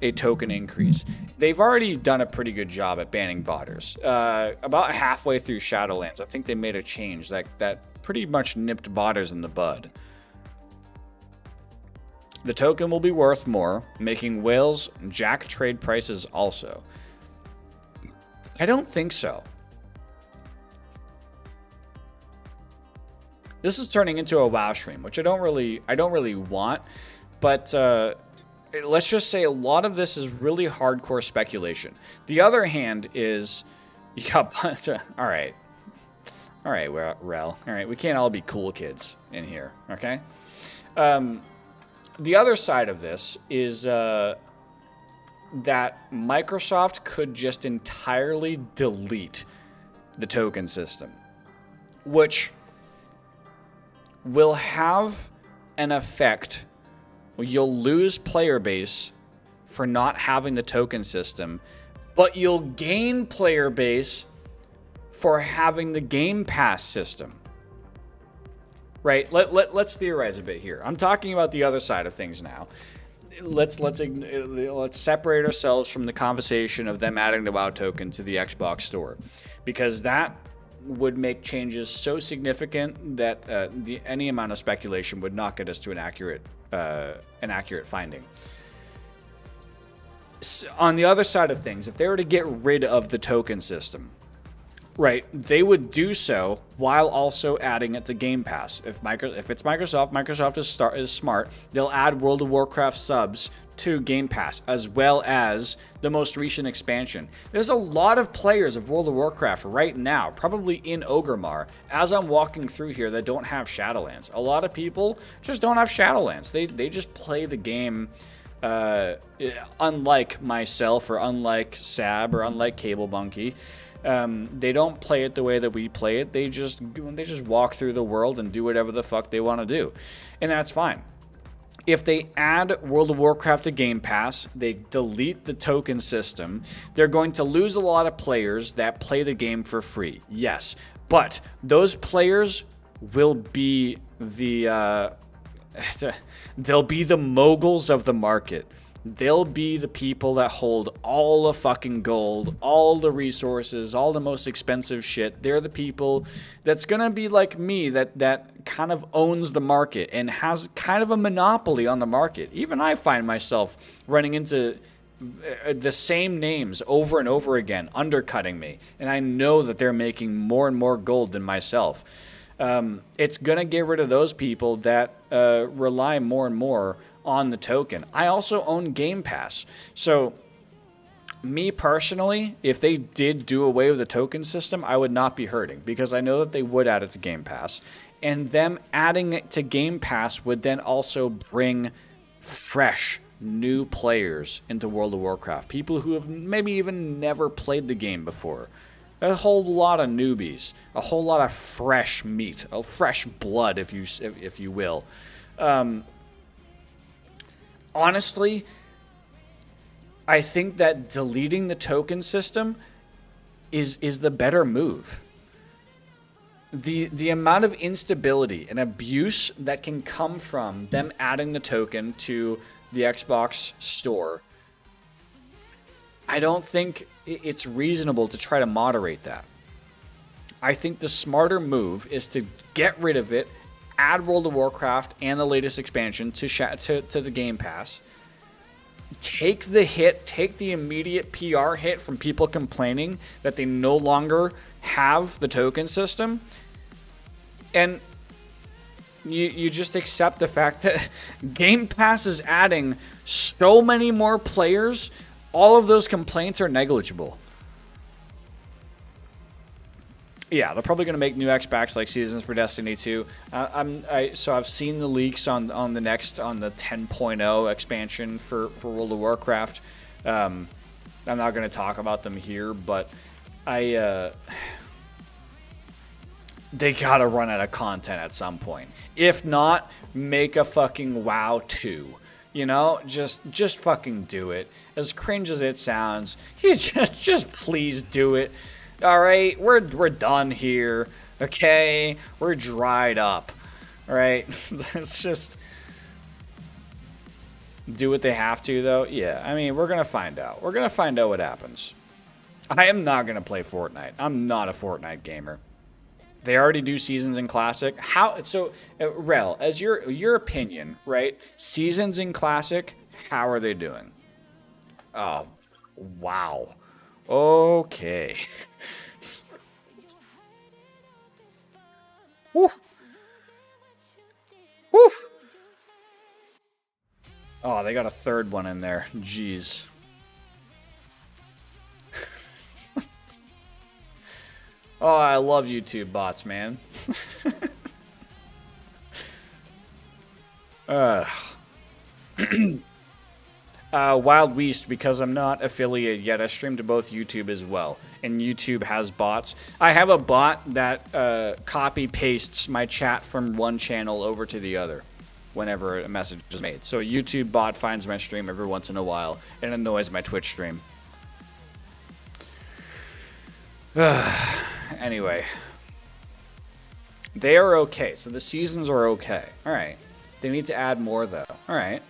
a token increase. They've already done a pretty good job at banning botters. About halfway through Shadowlands, I think they made a change that pretty much nipped botters in the bud. The token will be worth more, making whales jack trade prices also. I don't think so. This is turning into a WoW stream, which I don't really want, but let's just say a lot of this is really hardcore speculation. The other hand is, you got all right, Rel. All right, we can't all be cool kids in here, okay? The other side of this is that Microsoft could just entirely delete the token system, which will have an effect. You'll lose player base for not having the token system, but you'll gain player base for having the Game Pass system. Right? Let's theorize a bit here. I'm talking about the other side of things now. Let's separate ourselves from the conversation of them adding the WoW token to the Xbox Store, because that would make changes so significant that any amount of speculation would not get us to an accurate finding. On the other side of things, if they were to get rid of the token system, right, they would do so while also adding it to Game Pass. If it's Microsoft is smart. They'll add World of Warcraft subs to Game Pass, as well as the most recent expansion. There's a lot of players of World of Warcraft right now, probably in Orgrimmar, as I'm walking through here, that don't have Shadowlands. A lot of people just don't have Shadowlands. They just play the game, unlike myself, or unlike Sab, or unlike Cable Bunky. They don't play it the way that we play it. They just walk through the world and do whatever the fuck they want to do, and that's fine. If they add World of Warcraft to Game Pass, they delete the token system, they're going to lose a lot of players that play the game for free. Yes, but those players will be the they'll be the moguls of the market. They'll be the people that hold all the fucking gold, all the resources, all the most expensive shit. They're the people that's going to be like me, that kind of owns the market and has kind of a monopoly on the market. Even I find myself running into the same names over and over again, undercutting me. And I know that they're making more and more gold than myself. It's going to get rid of those people that rely more and more on the token. I also own Game Pass. So, me personally, if they did do away with the token system, I would not be hurting, because I know that they would add it to Game Pass. And them adding it to Game Pass would then also bring fresh, new players into World of Warcraft. People who have maybe even never played the game before. A whole lot of newbies. A whole lot of fresh meat. A fresh blood, if you will. Honestly, I think that deleting the token system is the better move. The amount of instability and abuse that can come from them adding the token to the Xbox store, I don't think it's reasonable to try to moderate that. I think the smarter move is to get rid of it, add World of Warcraft and the latest expansion to the Game Pass. Take the hit, take the immediate PR hit from people complaining that they no longer have the token system. And you just accept the fact that Game Pass is adding so many more players, all of those complaints are negligible. Yeah, they're probably going to make new Xbox-like seasons for Destiny 2. So I've seen the leaks on the 10.0 expansion for World of Warcraft. I'm not going to talk about them here, but they gotta run out of content at some point. If not, make a fucking WoW 2. You know, just fucking do it. As cringe as it sounds, you just please do it. All right, we're done here. Okay, we're dried up. All right, let's just do what they have to, though. Yeah, I mean, we're gonna find out. We're gonna find out what happens. I am not gonna play Fortnite. I'm not a Fortnite gamer. They already do seasons in Classic. How so? Rel, as your opinion, right? Seasons in Classic, how are they doing? Oh, wow. Okay. Woof. Woof. Oh, they got a third one in there. Jeez. Oh, I love YouTube bots, man. Wild Weast, because I'm not affiliated yet, I stream to both YouTube as well, and YouTube has bots. I have a bot that copy pastes my chat from one channel over to the other whenever a message is made. So a YouTube bot finds my stream every once in a while and annoys my Twitch stream. Anyway, they are okay. So the seasons are okay. All right. They need to add more though. All right.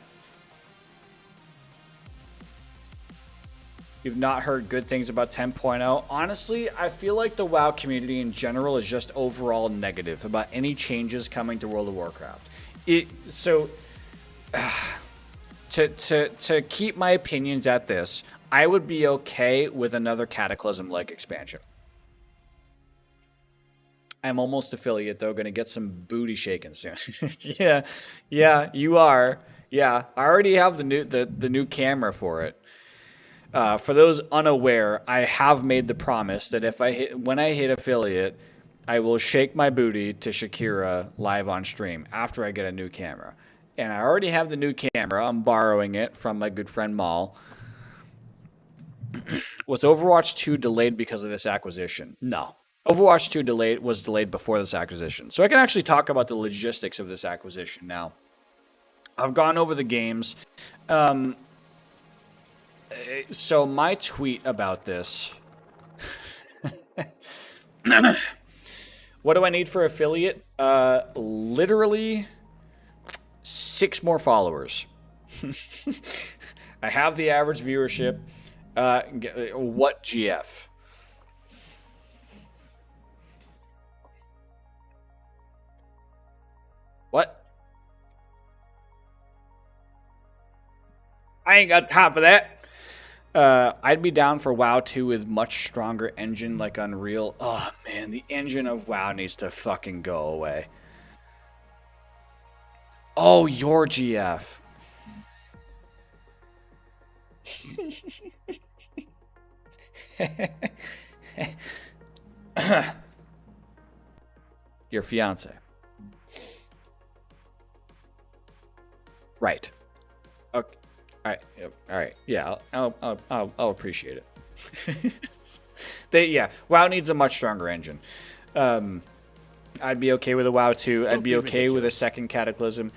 You've not heard good things about 10.0. Honestly, I feel like the WoW community in general is just overall negative about any changes coming to World of Warcraft. To keep my opinions at this, I would be okay with another Cataclysm-like expansion. I'm almost affiliate though, gonna get some booty shaking soon. yeah, you are. Yeah, I already have the new camera for it. For those unaware, I have made the promise that if I hit when I hit affiliate, I will shake my booty to Shakira live on stream after I get a new camera. And I already have the new camera. I'm borrowing it from my good friend Maul. Was Overwatch 2 delayed because of this acquisition? No. Overwatch 2 was delayed before this acquisition. So I can actually talk about the logistics of this acquisition now. I've gone over the games. So my tweet about this. What do I need for affiliate? Literally 6 more followers. I have the average viewership. What GF? What? I ain't got time for that. I'd be down for WoW 2 with much stronger engine like Unreal. Oh man, the engine of WoW needs to fucking go away. Oh, your GF. Your fiance. Right. Okay. All right. Yep. All right. Yeah. I'll appreciate it. Yeah. WoW needs a much stronger engine. I'd be okay with a WoW 2. I'd be okay with a second Cataclysm.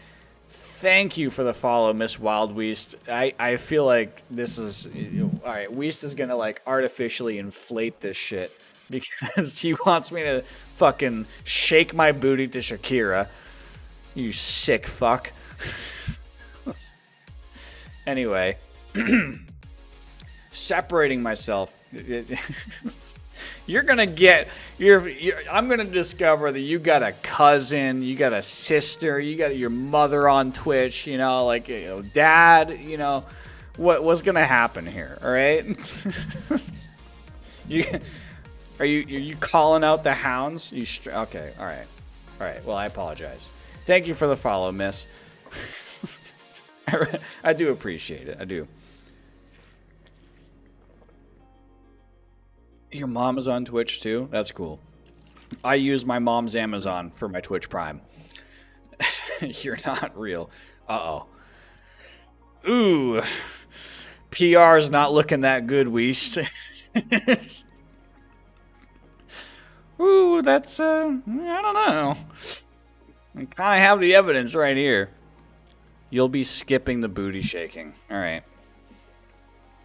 Thank you for the follow, Miss Wild Weast. I feel like this is all right. Weast is gonna like artificially inflate this shit because he wants me to fucking shake my booty to Shakira. You sick fuck. Anyway, separating myself. You're gonna get. I'm gonna discover that you got a cousin, you got a sister, you got your mother on Twitch. You know, like dad. You know, what's gonna happen here? All right. Are you calling out the hounds? Okay. All right. Well, I apologize. Thank you for the follow, miss. I do appreciate it. I do. Your mom is on Twitch too? That's cool. I use my mom's Amazon for my Twitch Prime. You're not real. Uh-oh. Ooh. PR's not looking that good, Weast. Ooh, that's, I don't know. I kind of have the evidence right here. You'll be skipping the booty shaking. All right.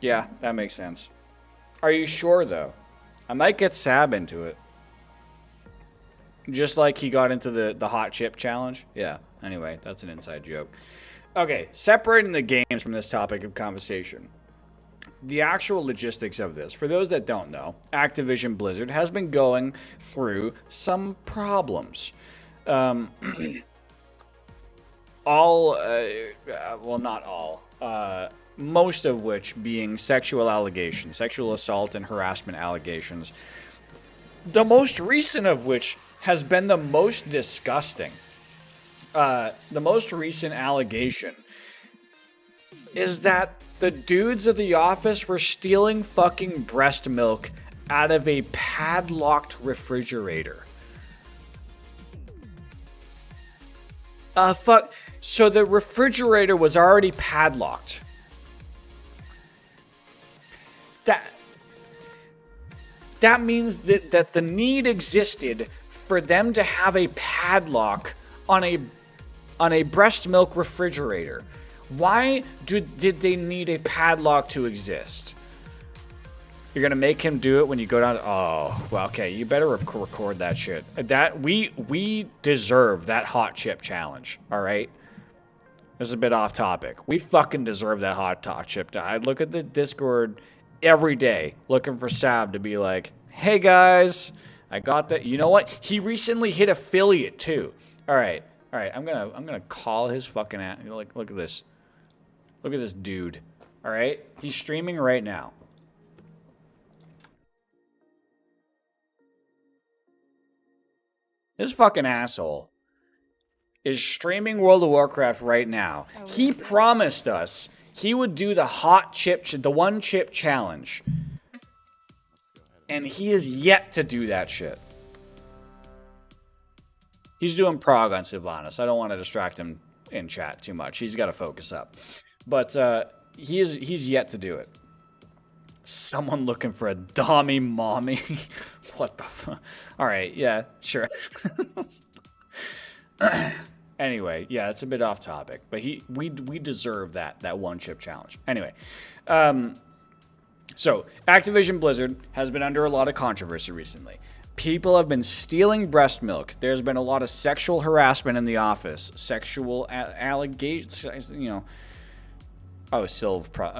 Yeah, that makes sense. Are you sure, though? I might get Sab into it. Just like he got into the hot chip challenge. Yeah, anyway, that's an inside joke. Okay, separating the games from this topic of conversation. The actual logistics of this. For those that don't know, Activision Blizzard has been going through some problems. All, well, not all. Most of which being sexual allegations, sexual assault and harassment allegations. The most recent of which has been the most disgusting. The most recent allegation is that the dudes of the office were stealing fucking breast milk out of a padlocked refrigerator. Fuck. So the refrigerator was already padlocked. That means that the need existed for them to have a padlock on a breast milk refrigerator. Why did they need a padlock to exist? You're gonna make him do it when you go down. Oh, well, okay. You better record that shit. That we deserve that hot chip challenge. All right. This is a bit off topic. We fucking deserve that hot chip. I look at the Discord every day looking for Sab to be like, hey guys, I got that. You know what? He recently hit affiliate too. All right. I'm gonna call his fucking ass. Look at this. Look at this dude. All right. He's streaming right now. This fucking asshole. is streaming World of Warcraft right now. He promised us he would do the the one chip challenge. And he is yet to do that shit. He's doing prog on Sylvanas. I don't want to distract him in chat too much. He's got to focus up. But he's yet to do it. Someone looking for a dommy mommy. What the fuck? All right, yeah, sure. Anyway, yeah, it's a bit off topic, but we deserve that one chip challenge. Anyway, so Activision Blizzard has been under a lot of controversy recently. People have been stealing breast milk. There's been a lot of sexual harassment in the office, sexual allegations. You know. Oh,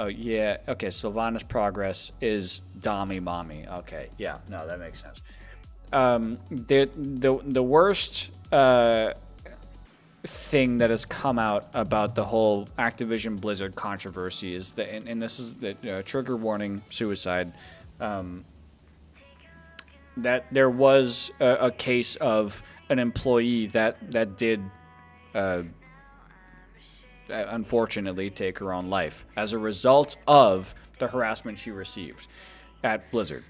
yeah. Okay, Sylvanas Progress is Dommy Mommy. Okay, yeah, no, that makes sense. The worst thing that has come out about the whole Activision Blizzard controversy is that, and this is the trigger warning, suicide, that there was a case of an employee that did unfortunately take her own life as a result of the harassment she received at Blizzard.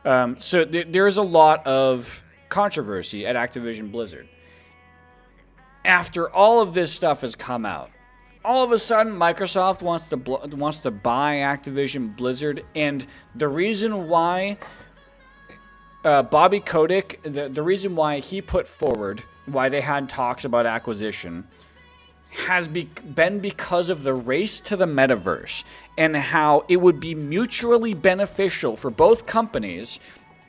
So there's a lot of controversy at Activision Blizzard. After all of this stuff has come out, all of a sudden Microsoft wants to buy Activision Blizzard, and the reason why Bobby Kotick, the reason why he put forward why they had talks about acquisition has been because of the race to the metaverse and how it would be mutually beneficial for both companies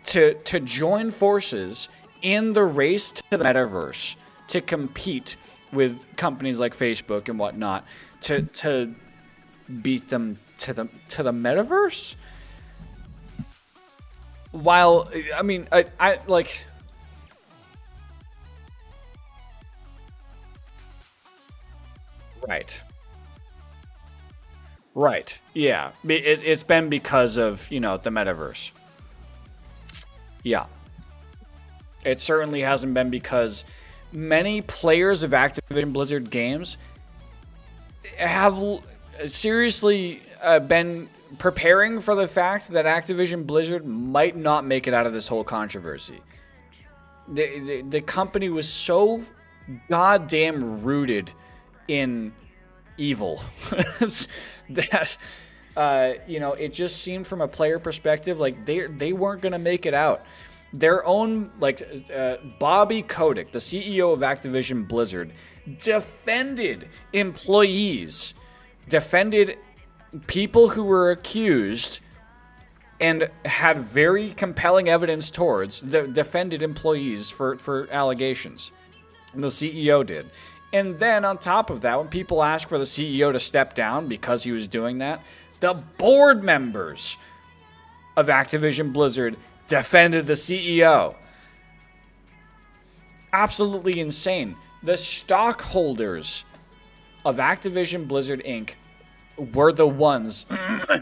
to join forces in the race to the metaverse to compete with companies like Facebook and whatnot to beat them to the metaverse. While I mean I like. Right. Yeah. It's been because of, the metaverse. Yeah. It certainly hasn't been because many players of Activision Blizzard games have seriously been preparing for the fact that Activision Blizzard might not make it out of this whole controversy. The company was so goddamn rooted in evil that it just seemed from a player perspective like they weren't gonna make it out. Their own Bobby Kotick, the CEO of Activision Blizzard, defended employees, defended people who were accused, and had very compelling evidence towards the defended employees for allegations. And the CEO did. And then on top of that, when people asked for the CEO to step down because he was doing that, the board members of Activision Blizzard defended the CEO. Absolutely insane. The stockholders of Activision Blizzard Inc. were the ones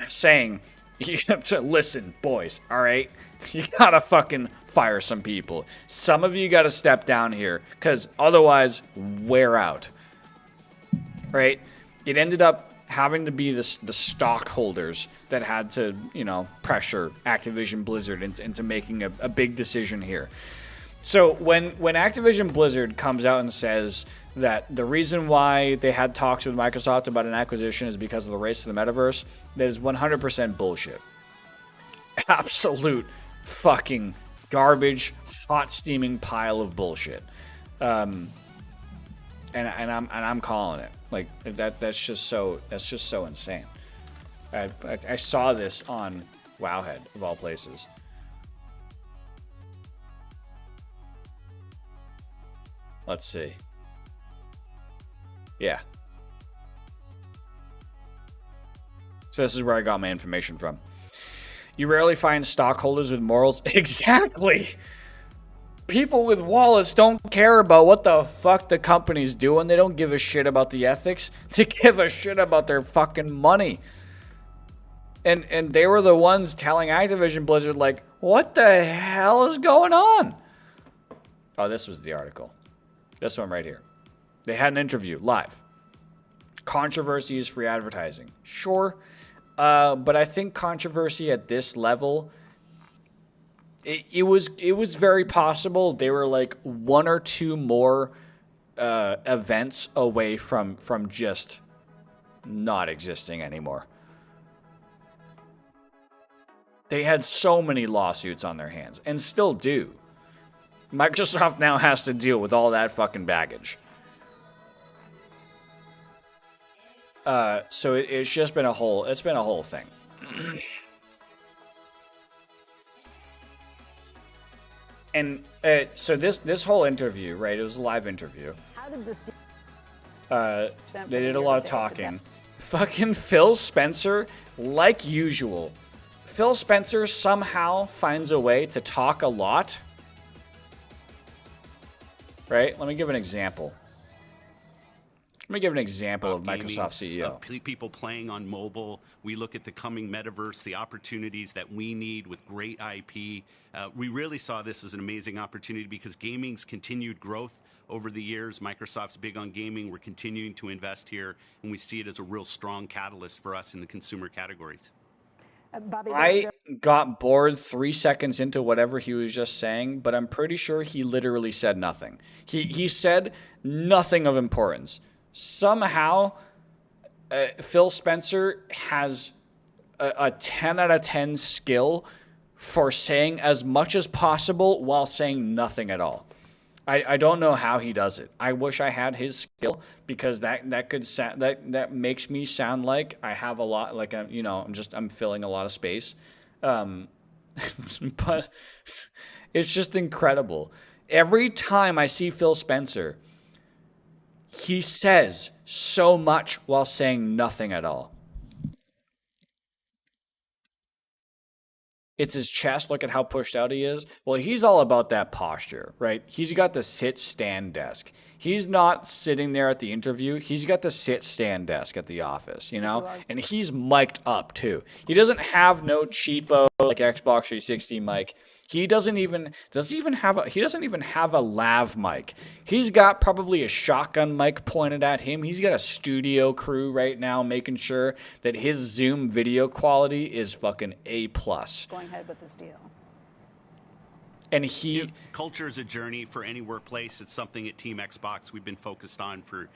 saying, listen, boys, all right? You gotta fucking fire some people. Some of you gotta step down here, because otherwise, we're out. Right? It ended up having to be the stockholders that had to, pressure Activision Blizzard into making a big decision here. So when Activision Blizzard comes out and says that the reason why they had talks with Microsoft about an acquisition is because of the race to the metaverse, that is 100% bullshit. Absolute fucking garbage, hot steaming pile of bullshit. And I'm calling it. Like that's just so insane. I saw this on Wowhead of all places. Let's see. Yeah. So this is where I got my information from. You rarely find stockholders with morals. Exactly. People with wallets don't care about what the fuck the company's doing. They don't give a shit about the ethics. They give a shit about their fucking money. And they were the ones telling Activision Blizzard, what the hell is going on? Oh, this was the article. This one right here. They had an interview live. Controversy is free advertising. Sure. But I think controversy at this level, it was very possible they were like one or two more events away from just not existing anymore. They had so many lawsuits on their hands, and still do. Microsoft now has to deal with all that fucking baggage. So it's just been a whole thing. And so this whole interview, right? It was a live interview. How did this? They did a lot of talking. Fucking Phil Spencer, like usual. Phil Spencer somehow finds a way to talk a lot. Right? Let me give an example. Let me give an example of Microsoft CEO. People playing on mobile. We look at the coming metaverse, the opportunities that we need with great IP. We really saw this as an amazing opportunity because gaming's continued growth over the years. Microsoft's big on gaming. We're continuing to invest here, and we see it as a real strong catalyst for us in the consumer categories. Bobby, I got bored 3 seconds into whatever he was just saying, but I'm pretty sure he literally said nothing. He said nothing of importance. Somehow, Phil Spencer has a 10 out of 10 skill for saying as much as possible while saying nothing at all. I don't know how he does it. I wish I had his skill because that could that makes me sound like I have a lot, like I'm filling a lot of space. But it's just incredible. Every time I see Phil Spencer, he says so much while saying nothing at all. It's his chest. Look at how pushed out he is. Well, he's all about that posture, right? He's got the sit-stand desk. He's not sitting there at the interview. He's got the sit-stand desk at the office, you know? And he's mic'd up, too. He doesn't have no cheapo, like, Xbox 360 mic. He doesn't even have a lav mic. He's got probably a shotgun mic pointed at him. He's got a studio crew right now making sure that his Zoom video quality is fucking A+. Going ahead with this deal. And culture is a journey for any workplace. It's something at Team Xbox we've been focused on for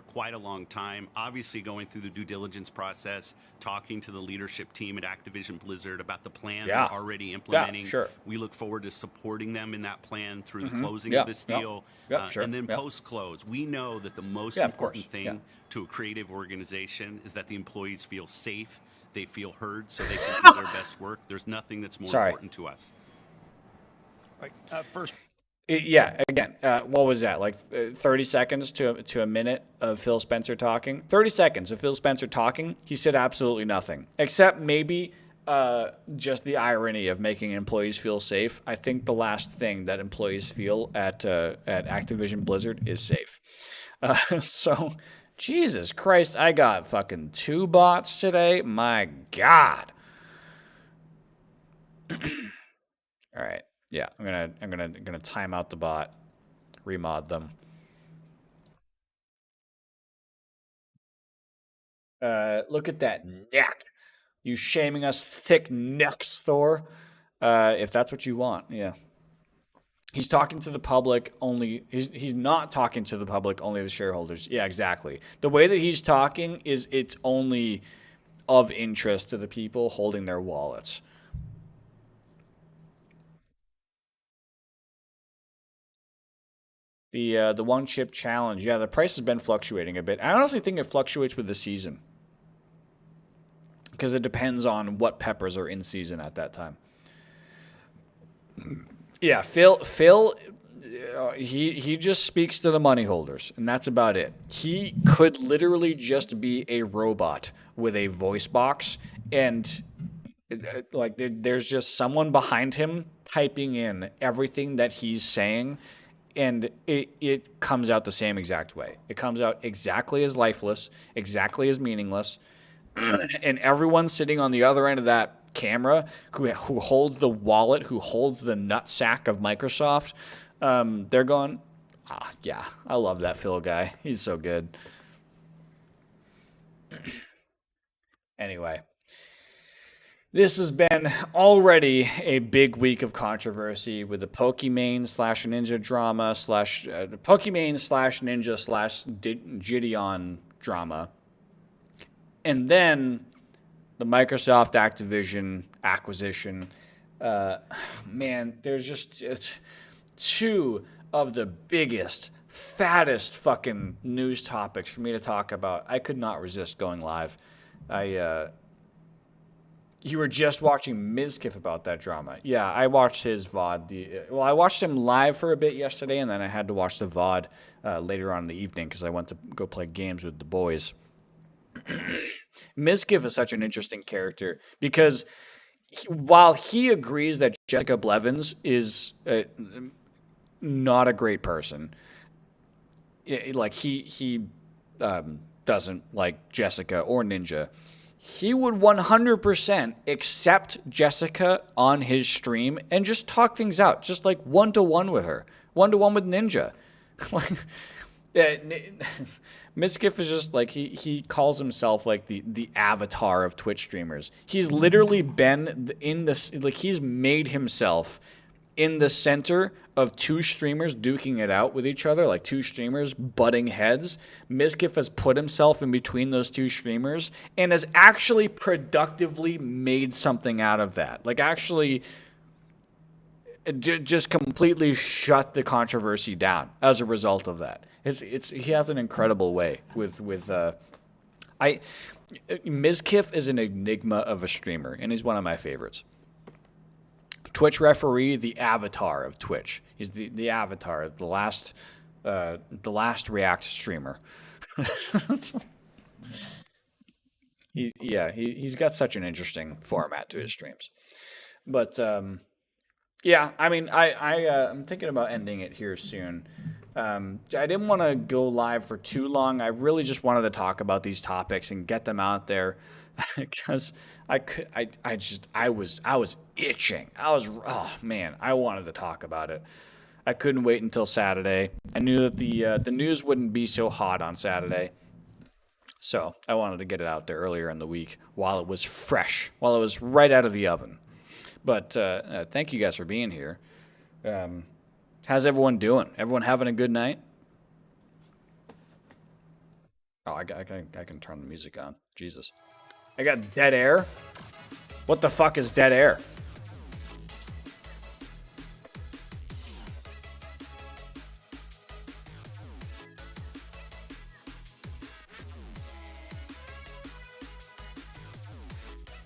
quite a long time. Obviously, going through the due diligence process, talking to the leadership team at Activision Blizzard about the plan they're already implementing. Yeah, sure. We look forward to supporting them in that plan through the closing of this deal. Sure. And then post-close, we know that the most important thing to a creative organization is that the employees feel safe, they feel heard, so they can do their best work. There's nothing that's more important to us. Right. First. Again, what was that? Like 30 seconds to a minute of Phil Spencer talking? 30 seconds of Phil Spencer talking. He said absolutely nothing. Except maybe just the irony of making employees feel safe. I think the last thing that employees feel at Activision Blizzard is safe. So, Jesus Christ, I got fucking 2 bots today. My God. All right. Yeah, I'm gonna time out the bot, remod them. Look at that neck. You shaming us thick necks, Thor. If that's what you want, yeah. He's talking to the public only. He's not talking to the public, only the shareholders. Yeah, exactly. The way that he's talking it's only of interest to the people holding their wallets. The one chip challenge, yeah, the price has been fluctuating a bit. I honestly think it fluctuates with the season because it depends on what peppers are in season at that time. Yeah, Phil, he just speaks to the money holders, and that's about it. He could literally just be a robot with a voice box, and like there's just someone behind him typing in everything that he's saying. And it comes out the same exact way. It comes out exactly as lifeless, exactly as meaningless. And everyone sitting on the other end of that camera who holds the wallet, who holds the nutsack of Microsoft, they're going, Yeah, I love that Phil guy. He's so good. Anyway, this has been already a big week of controversy with the Pokimane slash Ninja drama slash Pokimane slash Ninja slash Gideon drama. And then the Microsoft Activision acquisition. Man, there's just two of the biggest, fattest fucking news topics for me to talk about. I could not resist going live. You were just watching Mizkif about that drama. Yeah, I watched his VOD. I watched him live for a bit yesterday, and then I had to watch the VOD later on in the evening because I went to go play games with the boys. Mizkif is such an interesting character because while he agrees that Jessica Blevins is not a great person, like he doesn't like Jessica or Ninja, he would 100% accept Jessica on his stream and just talk things out, just like one-to-one with her, one-to-one with Ninja. Mizkif is just like, he calls himself like the avatar of Twitch streamers. He's literally been in this, like he's made himself in the center of two streamers duking it out with each other, like two streamers butting heads. Mizkif has put himself in between those two streamers and has actually productively made something out of that. Like actually just completely shut the controversy down as a result of that. He has an incredible way with Mizkif is an enigma of a streamer, and he's one of my favorites. Twitch referee, the avatar of Twitch. He's the avatar, the last React streamer. He's got such an interesting format to his streams. But yeah, I mean, I'm thinking about ending it here soon. I didn't want to go live for too long. I really just wanted to talk about these topics and get them out there because I was itching. Oh man, I wanted to talk about it. I couldn't wait until Saturday. I knew that the news wouldn't be so hot on Saturday, so I wanted to get it out there earlier in the week while it was fresh, while it was right out of the oven. But thank you guys for being here. How's everyone doing? Everyone having a good night? Oh, I can turn the music on. Jesus. I got dead air? What the fuck is dead air?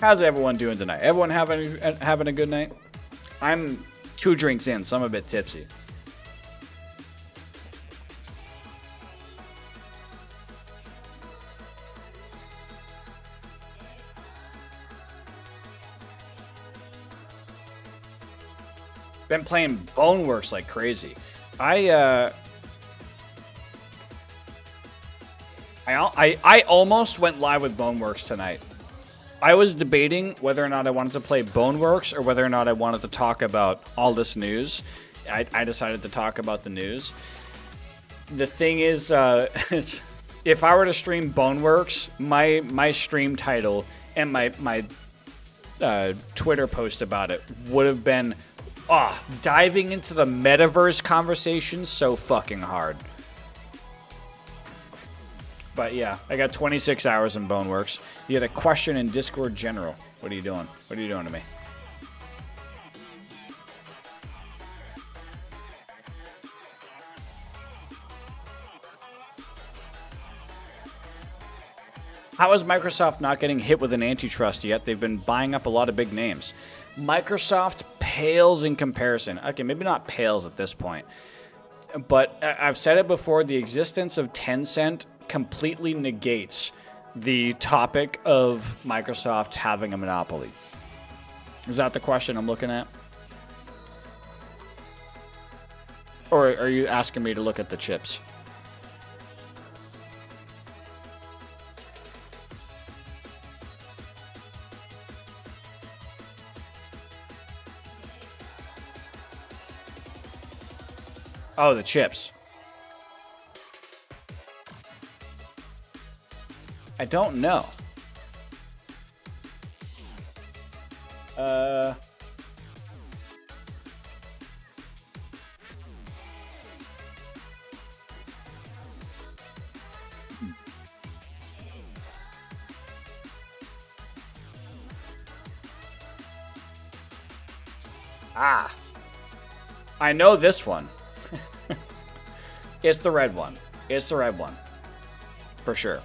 How's everyone doing tonight? Everyone having a good night? I'm 2 drinks in, so I'm a bit tipsy. Been playing Boneworks like crazy. I almost went live with Boneworks tonight. I was debating whether or not I wanted to play Boneworks or whether or not I wanted to talk about all this news. I decided to talk about the news. The thing is, if I were to stream Boneworks, my stream title and my Twitter post about it would have been diving into the metaverse conversation so fucking hard. But yeah, I got 26 hours in Boneworks. You had a question in Discord General. What are you doing? What are you doing to me? How is Microsoft not getting hit with an antitrust yet? They've been buying up a lot of big names. Microsoft pales in comparison. Okay, maybe not pales at this point. But I've said it before, the existence of Tencent completely negates the topic of Microsoft having a monopoly. Is that the question I'm looking at? Or are you asking me to look at the chips? Oh, the chips. I don't know. I know this one. It's the red one. It's the red one. For sure.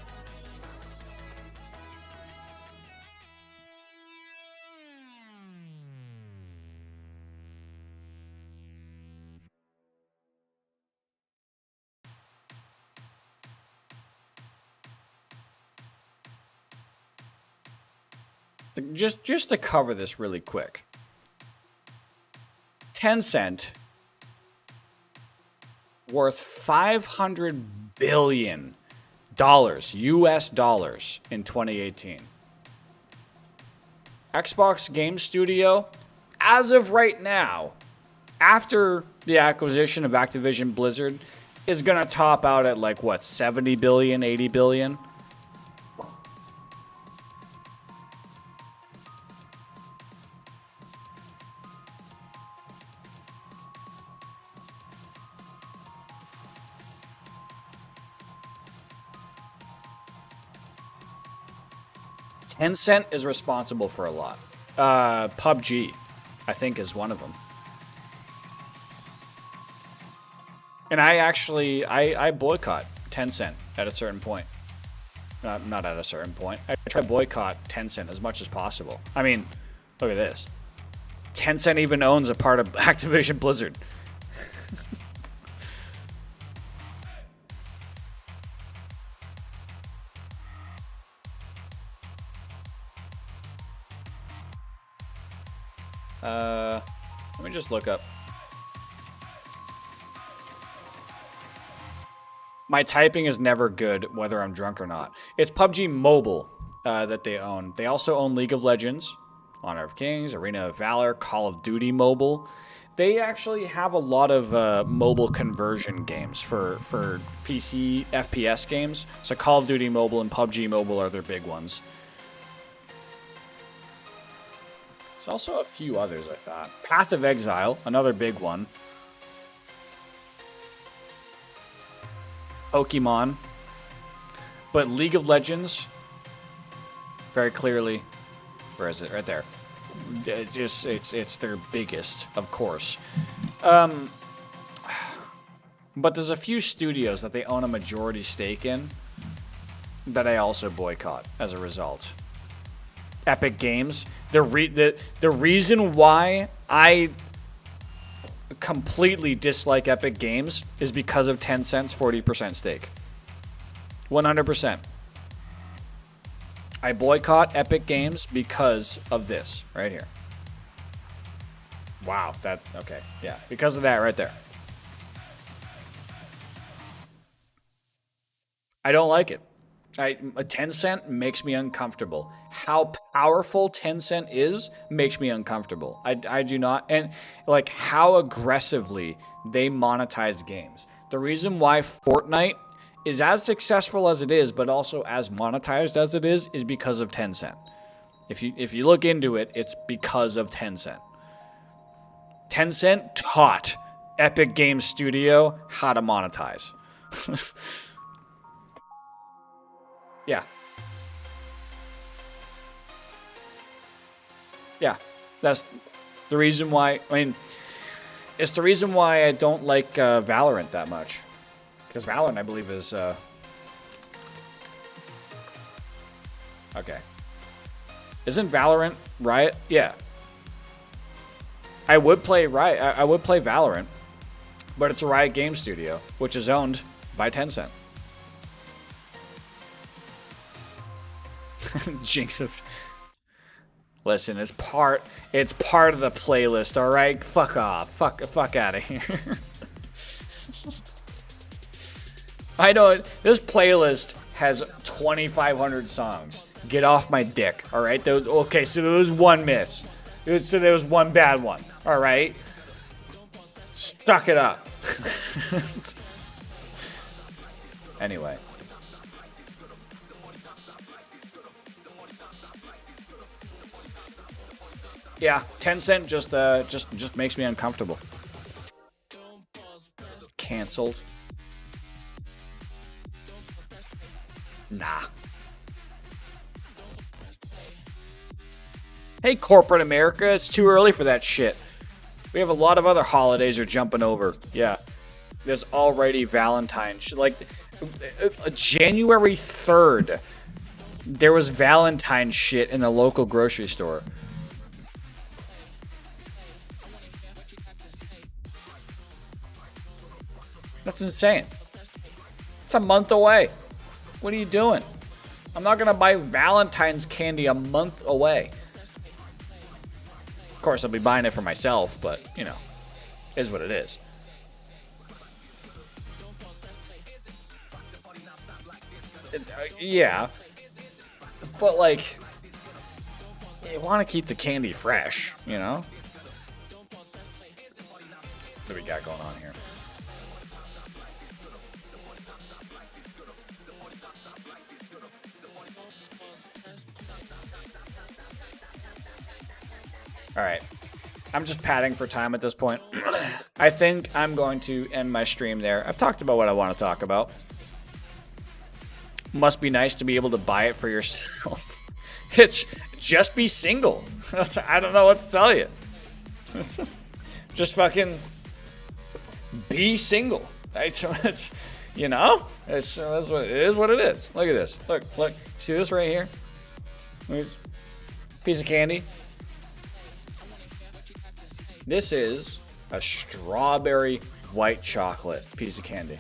Just to cover this really quick. Tencent worth $500 billion US dollars in 2018. Xbox Game Studio, as of right now, after the acquisition of Activision Blizzard, is going to top out at like what, 70 billion, 80 billion? Tencent is responsible for a lot. PUBG, I think, is one of them. And I boycott Tencent at a certain point. Not at a certain point. I try to boycott Tencent as much as possible. I mean, look at this. Tencent even owns a part of Activision Blizzard. Let me just look up. My typing is never good, whether I'm drunk or not. It's PUBG Mobile that they own. They also own League of Legends, Honor of Kings, Arena of Valor, Call of Duty Mobile. They actually have a lot of mobile conversion games for PC FPS games. So Call of Duty Mobile and PUBG Mobile are their big ones. There's also a few others, I thought. Path of Exile, another big one. Pokimane. But League of Legends, very clearly, where is it? Right there. It's their biggest, of course. But there's a few studios that they own a majority stake in that I also boycott as a result. Epic Games. The reason why I completely dislike Epic Games is because of Tencent's 40% stake. 100%. I boycott Epic Games because of this right here. Wow, okay. Yeah, because of that right there. I don't like it. Tencent makes me uncomfortable. How powerful Tencent is makes me uncomfortable. I do not, and like how aggressively they monetize games. The reason why Fortnite is as successful as it is, but also as monetized as it is because of Tencent. If you look into it, it's because of Tencent. Tencent taught Epic Games Studio how to monetize. Yeah. Yeah, that's the reason why. I mean, it's the reason why I don't like Valorant that much. Because Valorant, I believe, is okay. Isn't Valorant Riot? Yeah. I would play Riot. I would play Valorant, but it's a Riot Game Studio, which is owned by Tencent. Jinx of. Listen, it's part of the playlist, all right? Fuck off. Fuck out of here. I know this playlist has 2,500 songs. Get off my dick, all right? Okay, so there was one miss. So there was one bad one, all right? Stuck it up. Anyway. Yeah, Tencent just makes me uncomfortable. Canceled. Nah. Hey, corporate America, it's too early for that shit. We have a lot of other holidays you're jumping over. Yeah. There's already Valentine's. Like, January 3rd, there was Valentine's shit in the local grocery store. That's insane. It's a month away. What are you doing? I'm not going to buy Valentine's candy a month away. Of course, I'll be buying it for myself, but, you know, is what it is. Yeah. But, like, you want to keep the candy fresh, you know? What do we got going on here? All right. I'm just padding for time at this point. I think I'm going to end my stream there. I've talked about what I want to talk about. Must be nice to be able to buy it for yourself. It's just be single. I don't know what to tell you. Just fucking be single. It's, you know? That's what it is. What it is. Look at this. Look. See this right here? Piece of candy. This is a strawberry white chocolate piece of candy.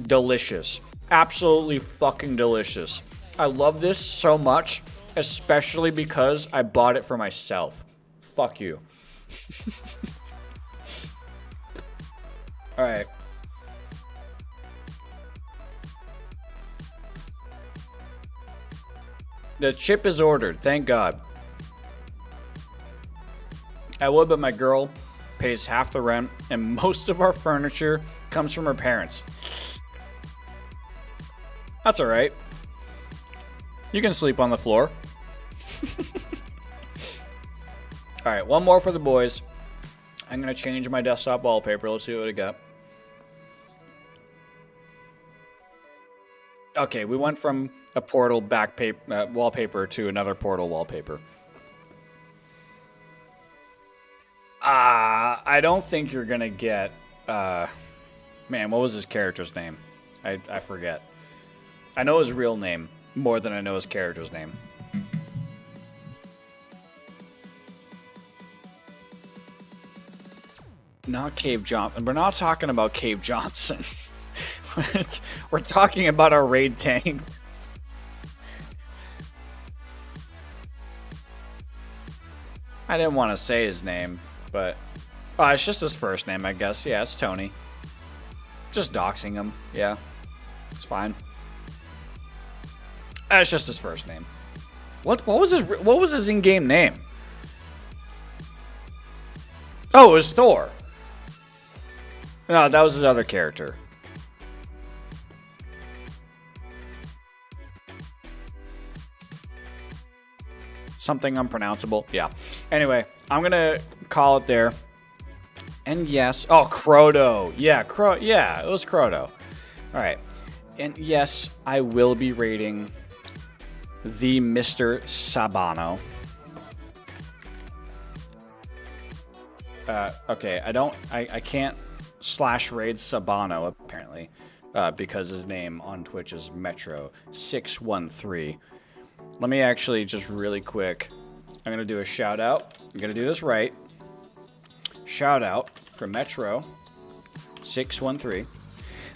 Delicious. Absolutely fucking delicious. I love this so much, especially because I bought it for myself. Fuck you. Alright. The chip is ordered, thank God. I would, but my girl pays half the rent, and most of our furniture comes from her parents. That's alright. You can sleep on the floor. Alright, one more for the boys. I'm going to change my desktop wallpaper. Let's see what I got. Okay, we went from a Portal wallpaper to another Portal wallpaper. I don't think you're gonna get, man, what was his character's name? I forget. I know his real name more than I know his character's name. Not Cave Johnson. We're not talking about Cave Johnson. We're talking about our raid tank. I didn't want to say his name, but it's just his first name, I guess. Yeah, it's Tony. Just doxing him. Yeah, it's fine. It's just his first name. What was his in-game name? Oh, it was Thor. No, that was his other character. Something unpronounceable. Yeah. Anyway, I'm gonna call it there. And yes, Croto. Yeah, it was Croto. All right. And yes, I will be rating the Mr. Sabano. Okay, I can't /raid Sabano apparently, because his name on Twitch is Metro613. Let me actually just really quick, I'm gonna do a shout out. I'm gonna do this right. Shout out for Metro613.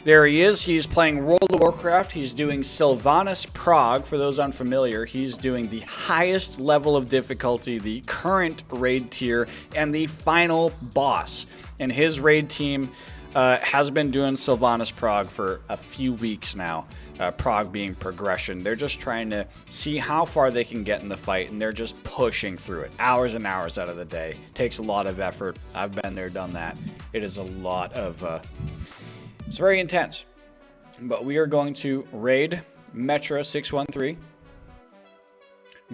There he is. He's playing World of Warcraft. He's doing Sylvanas Prague. For those unfamiliar, he's doing the highest level of difficulty, the current raid tier, and the final boss. And his raid team has been doing Sylvanas Prague for a few weeks now. Prague being progression. They're just trying to see how far they can get in the fight, and they're just pushing through it. Hours and hours out of the day. Takes a lot of effort. I've been there, done that. It is a lot of... it's very intense. But we are going to raid Metro613.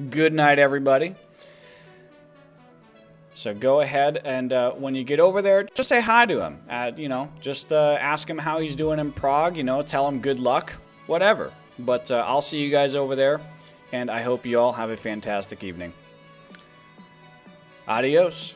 Good night, everybody. So go ahead and when you get over there, just say hi to him. Just ask him how he's doing in Prague. Tell him good luck, whatever. But I'll see you guys over there, and I hope you all have a fantastic evening. Adios.